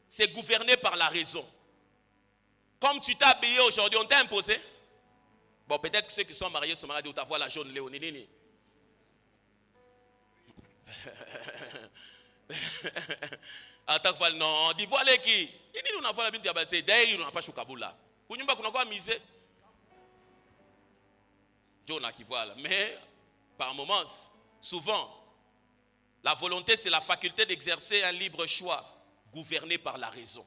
C'est gouverné par la raison. Comme tu t'es habillé aujourd'hui, on t'a imposé. Bon, peut-être que ceux qui sont mariés se marient, ta voix la jaune, Léonie. Attends, non, dis voilà qui. Il dit nous avons la binte d'abasser, d'ailleurs nous n'a pas choukabula. Kunyumba kuna quoi misé. Jonah qui voilà, mais par moments, souvent, la volonté c'est la faculté d'exercer un libre choix, gouverné par la raison.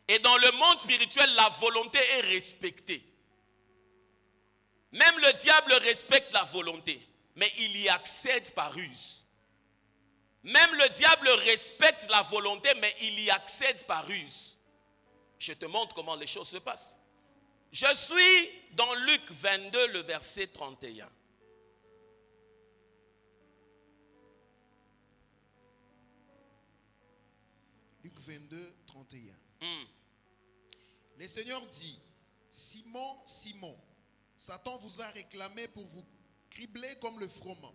Et dans le monde spirituel, la volonté est respectée. Même le diable respecte la volonté, mais il y accède par ruse. Même le diable respecte la volonté, mais il y accède par ruse. Je te montre comment les choses se passent. Je suis dans Luc 22, le verset 31. Luc 22, 31. Le Seigneur dit, Simon, Simon, Satan vous a réclamé pour vous cribler comme le froment.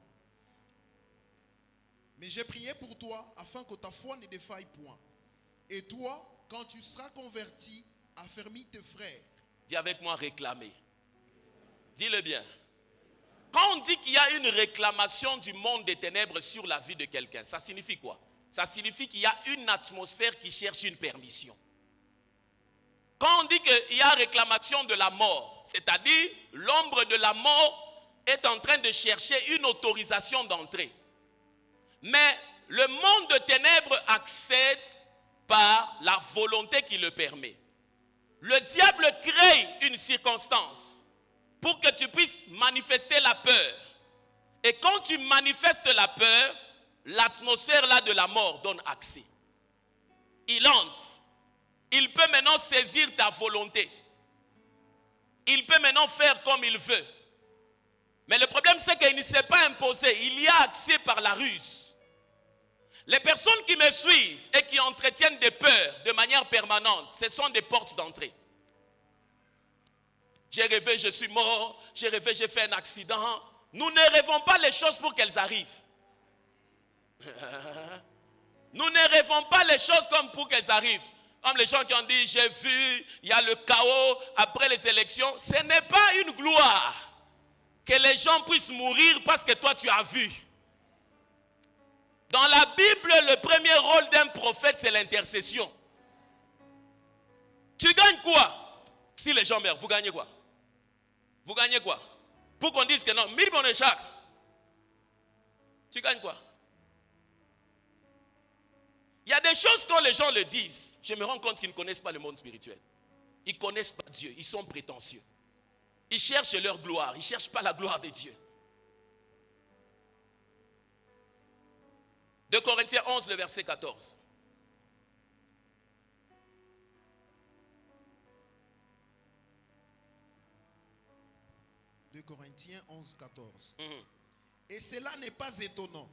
Mais j'ai prié pour toi afin que ta foi ne défaille point. Et toi, quand tu seras converti, affermis tes frères. Dis avec moi réclamer. Dis-le bien. Quand on dit qu'il y a une réclamation du monde des ténèbres sur la vie de quelqu'un, ça signifie quoi? Ça signifie qu'il y a une atmosphère qui cherche une permission. Quand on dit qu'il y a réclamation de la mort, c'est-à-dire l'ombre de la mort est en train de chercher une autorisation d'entrée. Mais le monde de ténèbres accède par la volonté qui le permet. Le diable crée une circonstance pour que tu puisses manifester la peur. Et quand tu manifestes la peur, l'atmosphère là de la mort donne accès. Il entre. Il peut maintenant saisir ta volonté. Il peut maintenant faire comme il veut. Mais le problème c'est qu'il ne s'est pas imposé. Il y a accès par la ruse. Les personnes qui me suivent et qui entretiennent des peurs de manière permanente, ce sont des portes d'entrée. J'ai rêvé, je suis mort. J'ai rêvé, j'ai fait un accident. Nous ne rêvons pas les choses pour qu'elles arrivent. Nous ne rêvons pas les choses comme pour qu'elles arrivent. Comme les gens qui ont dit, j'ai vu, il y a le chaos après les élections. Ce n'est pas une gloire que les gens puissent mourir parce que toi tu as vu. Dans la Bible, le premier rôle d'un prophète, c'est l'intercession. Tu gagnes quoi? Si les gens meurent, vous gagnez quoi? Vous gagnez quoi? Pour qu'on dise que non, mille bon échec. Tu gagnes quoi? Il y a des choses quand les gens le disent, je me rends compte qu'ils ne connaissent pas le monde spirituel. Ils ne connaissent pas Dieu, ils sont prétentieux. Ils cherchent leur gloire, ils ne cherchent pas la gloire de Dieu. 2 Corinthiens 11, le verset 14. Corinthiens 11, 14. Et cela n'est pas étonnant,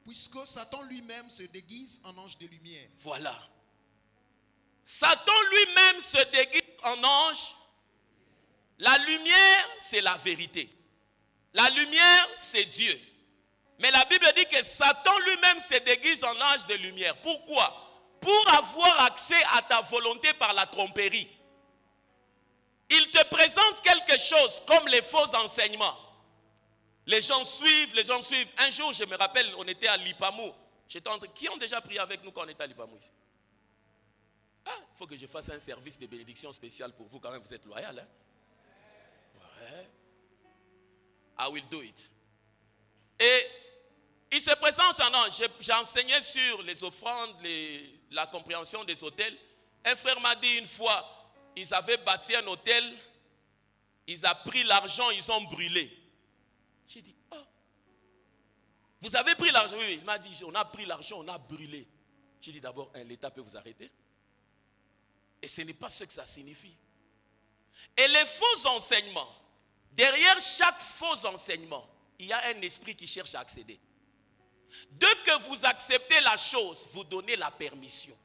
puisque Satan lui-même se déguise en ange de lumière. Voilà. Satan lui-même se déguise en ange. La lumière, c'est la vérité. La lumière, c'est Dieu. Mais la Bible dit que Satan lui-même se déguise en ange de lumière. Pourquoi? Pour avoir accès à ta volonté par la tromperie. Il te présente quelque chose comme les faux enseignements. Les gens suivent. Un jour, je me rappelle, on était à Lipamou. Qui ont déjà prié avec nous quand on était à Lipamou ici? Ah, il faut que je fasse un service de bénédiction spécial pour vous quand même, vous êtes loyal. Hein? Ouais. I will do it. Et il se présente en ange. J'ai enseigné sur les offrandes, la compréhension des hôtels. Un frère m'a dit une fois, ils avaient bâti un hôtel, ils ont pris l'argent, ils ont brûlé. J'ai dit, oh, vous avez pris l'argent? Oui, il m'a dit, on a pris l'argent, on a brûlé. J'ai dit d'abord, l'État peut vous arrêter. Et ce n'est pas ce que ça signifie. Et les faux enseignements, derrière chaque faux enseignement, il y a un esprit qui cherche à accéder. Dès que vous acceptez la chose, vous donnez la permission.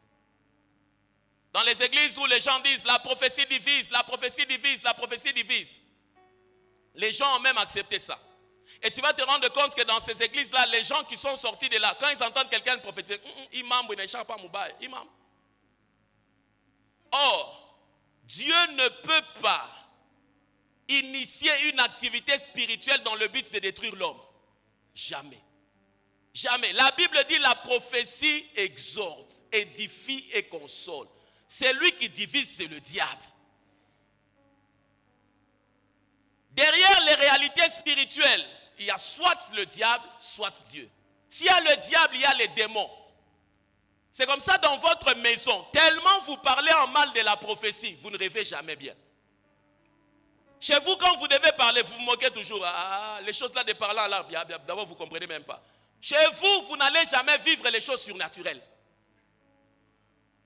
Dans les églises où les gens disent la prophétie divise, la prophétie divise, la prophétie divise, les gens ont même accepté ça. Et tu vas te rendre compte que dans ces églises-là, les gens qui sont sortis de là, quand ils entendent quelqu'un prophétiser, imam, pas moubaï, imam. Or, Dieu ne peut pas initier une activité spirituelle dans le but de détruire l'homme. Jamais. Jamais. La Bible dit la prophétie exhorte, édifie et console. C'est lui qui divise, c'est le diable. Derrière les réalités spirituelles, il y a soit le diable, soit Dieu. S'il y a le diable, il y a les démons. C'est comme ça dans votre maison. Tellement vous parlez en mal de la prophétie, vous ne rêvez jamais bien. Chez vous, quand vous devez parler, vous vous moquez toujours. Ah, les choses là de parler là, d'abord vous ne comprenez même pas. Chez vous, vous n'allez jamais vivre les choses surnaturelles.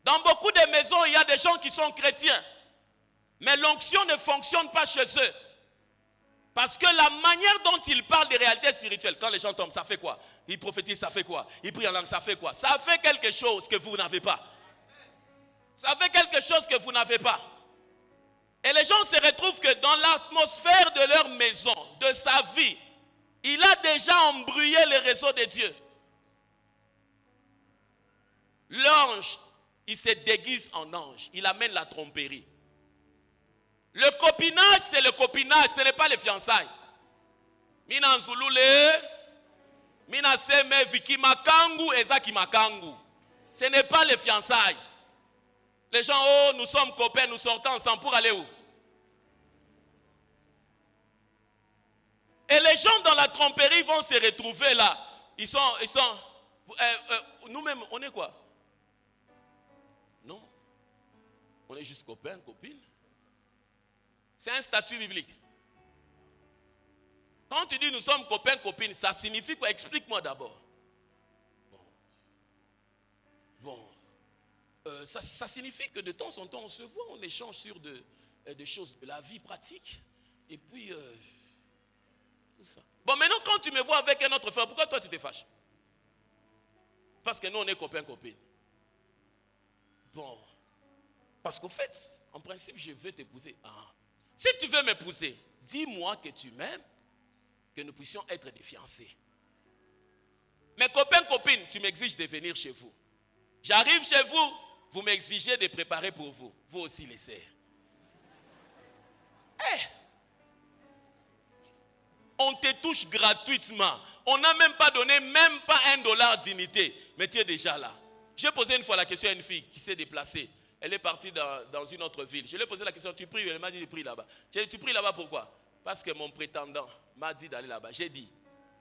Dans beaucoup de maisons, il y a des gens qui sont chrétiens. Mais l'onction ne fonctionne pas chez eux. Parce que la manière dont ils parlent des réalités spirituelles, quand les gens tombent, ça fait quoi? Ils prophétisent, ça fait quoi? Ils prient en langue, ça fait quoi? Ça fait quelque chose que vous n'avez pas. Ça fait quelque chose que vous n'avez pas. Et les gens se retrouvent que dans l'atmosphère de leur maison, de sa vie, il a déjà embrouillé les réseaux de Dieu. L'ange, il se déguise en ange. Il amène la tromperie. Le copinage, c'est le copinage, ce n'est pas les fiançailles. Mina nzulule, mina seme viki makangu, ezaki makangu. Ce n'est pas les fiançailles. Les gens, oh, nous sommes copains, nous sortons ensemble pour aller où? Et les gens dans la tromperie vont se retrouver là. Ils sont nous-mêmes, on est quoi? Non. On est juste copains, copines. C'est un statut biblique. Quand tu dis nous sommes copains, copines, ça signifie quoi? Explique-moi d'abord. Ça signifie que de temps en temps, on se voit, on échange sur des choses de la vie pratique. Et puis, tout ça. Bon, maintenant, quand tu me vois avec un autre frère, pourquoi toi tu te fâches? Parce que nous, on est copains, copines. Bon. Parce qu'au fait, en principe, je veux t'épouser. Ah. Si tu veux m'épouser, dis-moi que tu m'aimes, que nous puissions être des fiancés. Mes copains, copines, tu m'exiges de venir chez vous. J'arrive chez vous, vous m'exigez de préparer pour vous. Vous aussi les sœurs. On te touche gratuitement. On n'a même pas donné même pas $1 d'unité. Mais tu es déjà là. J'ai posé une fois la question à une fille qui s'est déplacée. Elle est partie dans une autre ville. Je lui ai posé la question, tu pries? Elle m'a dit, je prie là-bas. J'ai dit, tu pries là-bas pourquoi? Parce que mon prétendant m'a dit d'aller là-bas. J'ai dit,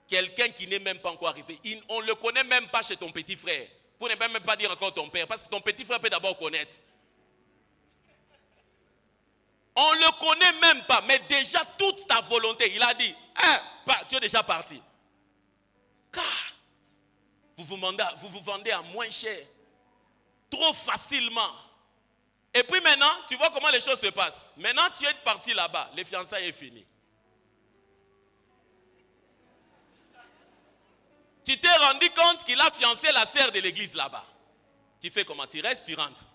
quelqu'un qui n'est même pas encore arrivé, on ne le connaît même pas chez ton petit frère. Pour ne même pas dire encore ton père, parce que ton petit frère peut d'abord connaître. On ne le connaît même pas, mais déjà toute ta volonté, il a dit, tu es déjà parti. Car vous vous vendez à moins cher, trop facilement. Et puis maintenant, tu vois comment les choses se passent. Maintenant, tu es parti là-bas, les fiançailles est fini. Tu t'es rendu compte qu'il a fiancé la sœur de l'église là-bas. Tu fais comment? Tu restes, tu rentres.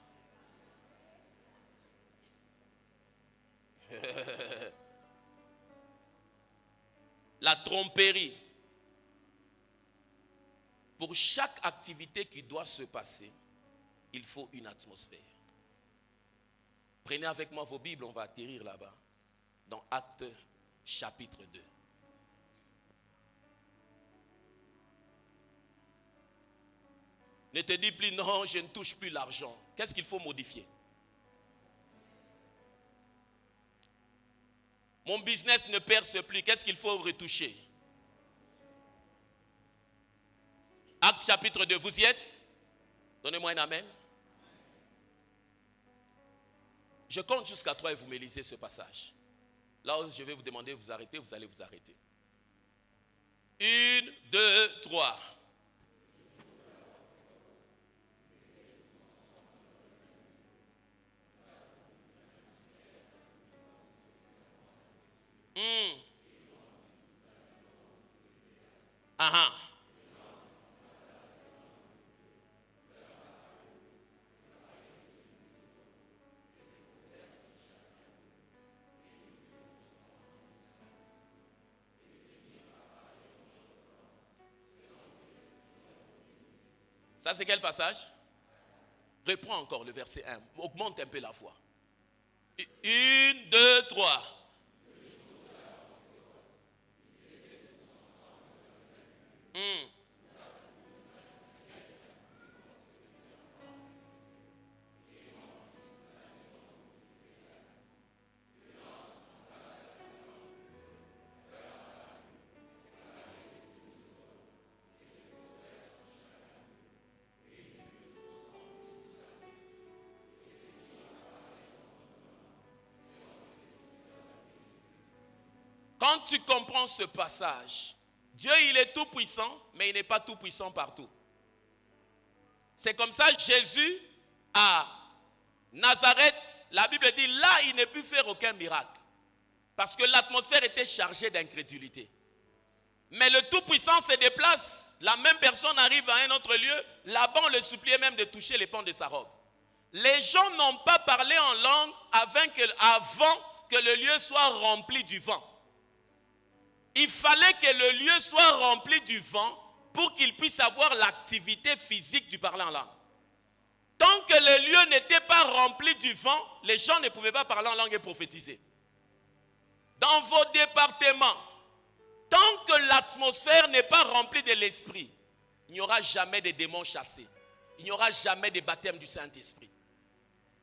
La tromperie. Pour chaque activité qui doit se passer, il faut une atmosphère. Prenez avec moi vos Bibles, on va atterrir là-bas, dans Actes chapitre 2. Ne te dis plus, non, je ne touche plus l'argent. Qu'est-ce qu'il faut modifier? Mon business ne perce plus. Qu'est-ce qu'il faut retoucher? Acte chapitre 2, vous y êtes? Donnez-moi un amen. Je compte jusqu'à 3 et vous me lisez ce passage. Là où je vais vous demander de vous arrêter, vous allez vous arrêter. 1, 2, 3. Aha. Ça, c'est quel passage? Reprends encore le verset 1. Augmente un peu la voix. 1, 2, 3. Quand tu comprends ce passage, Dieu, il est tout puissant, mais il n'est pas tout puissant partout. C'est comme ça, Jésus, à Nazareth, la Bible dit, là, il ne peut faire aucun miracle. Parce que l'atmosphère était chargée d'incrédulité. Mais le Tout-Puissant se déplace, la même personne arrive à un autre lieu, là-bas, on le suppliait même de toucher les pans de sa robe. Les gens n'ont pas parlé en langue avant que le lieu soit rempli du vent. Il fallait que le lieu soit rempli du vent pour qu'il puisse avoir l'activité physique du parler en langue. Tant que le lieu n'était pas rempli du vent, les gens ne pouvaient pas parler en langue et prophétiser. Dans vos départements, tant que l'atmosphère n'est pas remplie de l'esprit, il n'y aura jamais de démons chassés. Il n'y aura jamais de baptême du Saint-Esprit.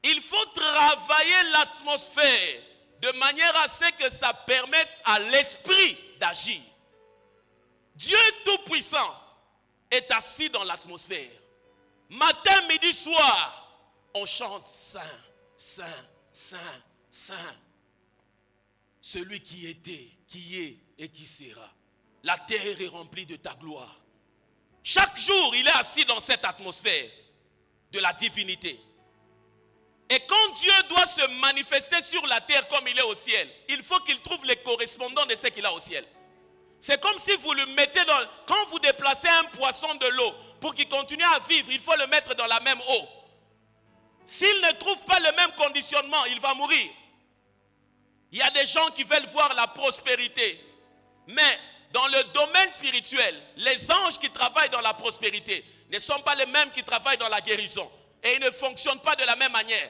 Il faut travailler l'atmosphère de manière à ce que ça permette à l'esprit d'agir. Dieu Tout-Puissant est assis dans l'atmosphère. Matin, midi, soir, on chante Saint, Saint, Saint, Saint. Celui qui était, qui est et qui sera. La terre est remplie de ta gloire. Chaque jour, il est assis dans cette atmosphère de la divinité. Et quand Dieu doit se manifester sur la terre comme il est au ciel, il faut qu'il trouve les correspondants de ce qu'il a au ciel. C'est comme si vous le mettez dans... Quand vous déplacez un poisson de l'eau, pour qu'il continue à vivre, il faut le mettre dans la même eau. S'il ne trouve pas le même conditionnement, il va mourir. Il y a des gens qui veulent voir la prospérité. Mais dans le domaine spirituel, les anges qui travaillent dans la prospérité ne sont pas les mêmes qui travaillent dans la guérison. Et ils ne fonctionnent pas de la même manière.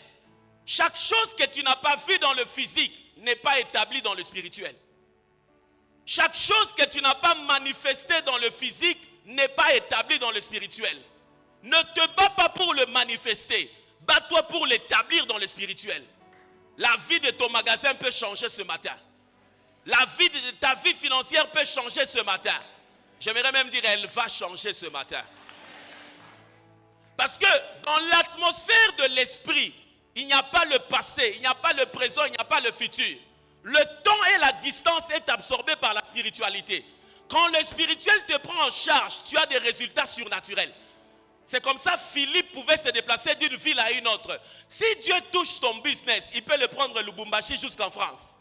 Chaque chose que tu n'as pas vue dans le physique n'est pas établie dans le spirituel. Chaque chose que tu n'as pas manifestée dans le physique n'est pas établie dans le spirituel. Ne te bats pas pour le manifester. Bats-toi pour l'établir dans le spirituel. La vie de ton magasin peut changer ce matin. La vie de ta vie financière peut changer ce matin. J'aimerais même dire, elle va changer ce matin. Parce que dans l'atmosphère de l'esprit, il n'y a pas le passé, il n'y a pas le présent, il n'y a pas le futur. Le temps et la distance est absorbé par la spiritualité. Quand le spirituel te prend en charge, tu as des résultats surnaturels. C'est comme ça Philippe pouvait se déplacer d'une ville à une autre. Si Dieu touche ton business, il peut le prendre de Lubumbashi jusqu'en France.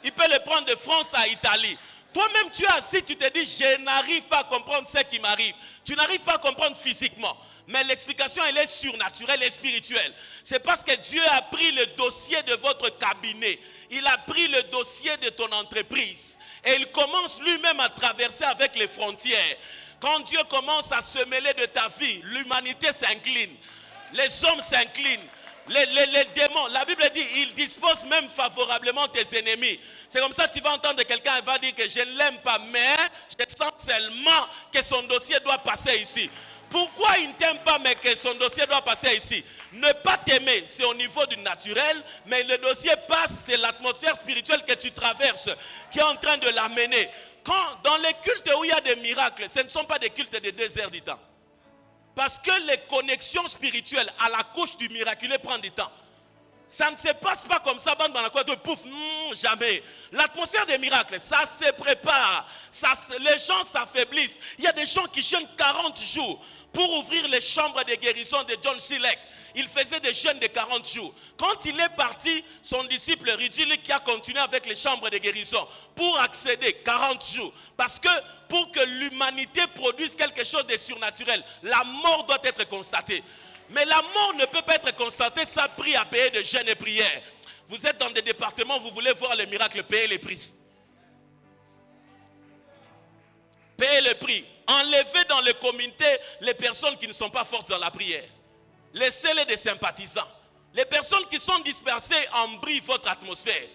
Il peut le prendre de France à Italie. Toi-même tu es assis, tu te dis, je n'arrive pas à comprendre ce qui m'arrive. Tu n'arrives pas à comprendre physiquement. Mais l'explication, elle est surnaturelle et spirituelle. C'est parce que Dieu a pris le dossier de votre cabinet. Il a pris le dossier de ton entreprise. Et il commence lui-même à traverser avec les frontières. Quand Dieu commence à se mêler de ta vie, l'humanité s'incline. Les hommes s'inclinent. Les démons, la Bible dit, il dispose même favorablement tes ennemis. C'est comme ça que tu vas entendre quelqu'un qui va dire que je ne l'aime pas, mais je sens seulement que son dossier doit passer ici. Pourquoi il ne t'aime pas mais que son dossier doit passer ici? Ne pas t'aimer, c'est au niveau du naturel, mais le dossier passe, c'est l'atmosphère spirituelle que tu traverses qui est en train de l'amener. Quand, dans les cultes où il y a des miracles, ce ne sont pas des cultes de 2 heures du temps. Parce que les connexions spirituelles à la couche du miraculeux prennent du temps. Ça ne se passe pas comme ça, bande dans la côte, pouf, jamais. L'atmosphère des miracles, ça se prépare. Les gens s'affaiblissent. Il y a des gens qui jeûnent 40 jours pour ouvrir les chambres de guérison de John Silek. Il faisait des jeûnes de 40 jours. Quand il est parti, son disciple Ridul qui a continué avec les chambres de guérison pour accéder 40 jours. Parce que pour que l'humanité produise quelque chose de surnaturel, la mort doit être constatée. Mais la mort ne peut pas être constatée sans prix à payer de jeûnes et prières. Vous êtes dans des départements, vous voulez voir les miracles, payez les prix. Payez le prix. Enlevez dans les communautés les personnes qui ne sont pas fortes dans la prière. Laissez-les des sympathisants. Les personnes qui sont dispersées embrouillent votre atmosphère.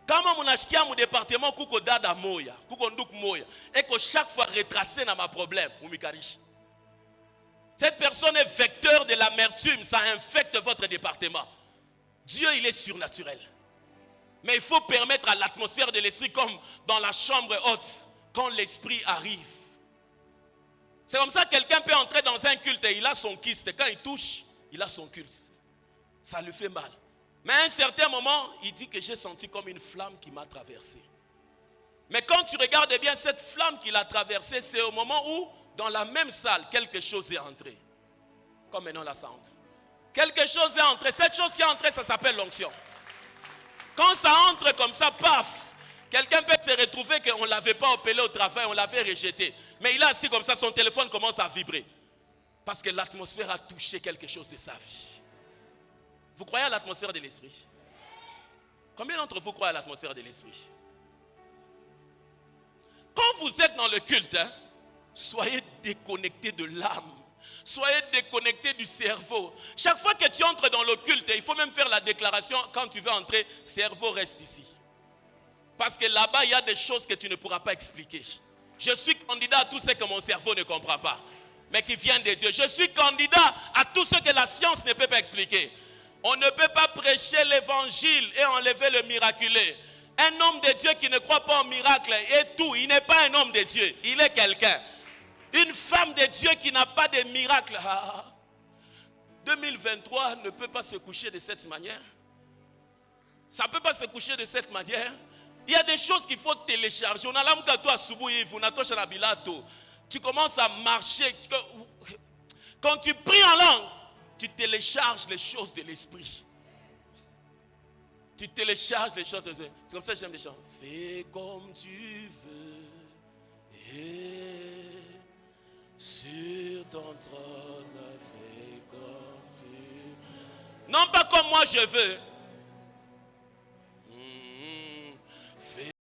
Kama munashikia mu département kuko dada moya, kuko nduk moya, et que chaque fois retracé dans ma problème, umikarishi. Cette personne est vecteur de l'amertume, ça infecte votre département. Dieu, il est surnaturel. Mais il faut permettre à l'atmosphère de l'esprit, comme dans la chambre haute, quand l'esprit arrive. C'est comme ça que quelqu'un peut entrer dans un culte et il a son kyste. Quand il touche, il a son culte. Ça lui fait mal. Mais à un certain moment, il dit que j'ai senti comme une flamme qui m'a traversé. Mais quand tu regardes bien cette flamme qui l'a traversée, c'est au moment où, dans la même salle, quelque chose est entré. Comme maintenant là, ça entre. Quelque chose est entré. Cette chose qui est entrée, ça s'appelle l'onction. Quand ça entre comme ça, paf, quelqu'un peut se retrouver qu'on ne l'avait pas appelé au travail, on l'avait rejeté. Mais il est assis comme ça, son téléphone commence à vibrer. Parce que l'atmosphère a touché quelque chose de sa vie. Vous croyez à l'atmosphère de l'esprit? Combien d'entre vous croient à l'atmosphère de l'esprit? Quand vous êtes dans le culte, soyez déconnectés de l'âme. Soyez déconnectés du cerveau. Chaque fois que tu entres dans le culte, il faut même faire la déclaration quand tu veux entrer, cerveau reste ici. Parce que là-bas, il y a des choses que tu ne pourras pas expliquer. Je suis candidat à tout ce que mon cerveau ne comprend pas, mais qui vient de Dieu. Je suis candidat à tout ce que la science ne peut pas expliquer. On ne peut pas prêcher l'évangile et enlever le miraculé. Un homme de Dieu qui ne croit pas au miracle est tout. Il n'est pas un homme de Dieu, il est quelqu'un. Une femme de Dieu qui n'a pas de miracle. 2023 ne peut pas se coucher de cette manière. Ça ne peut pas se coucher de cette manière. Il y a des choses qu'il faut télécharger. Tu commences à marcher. Quand tu pries en langue, tu télécharges les choses de l'esprit. Tu télécharges les choses de l'esprit. C'est comme ça que j'aime les chants. Fais comme tu veux. Et sur ton trône, fais comme tu veux. Non pas comme moi je veux.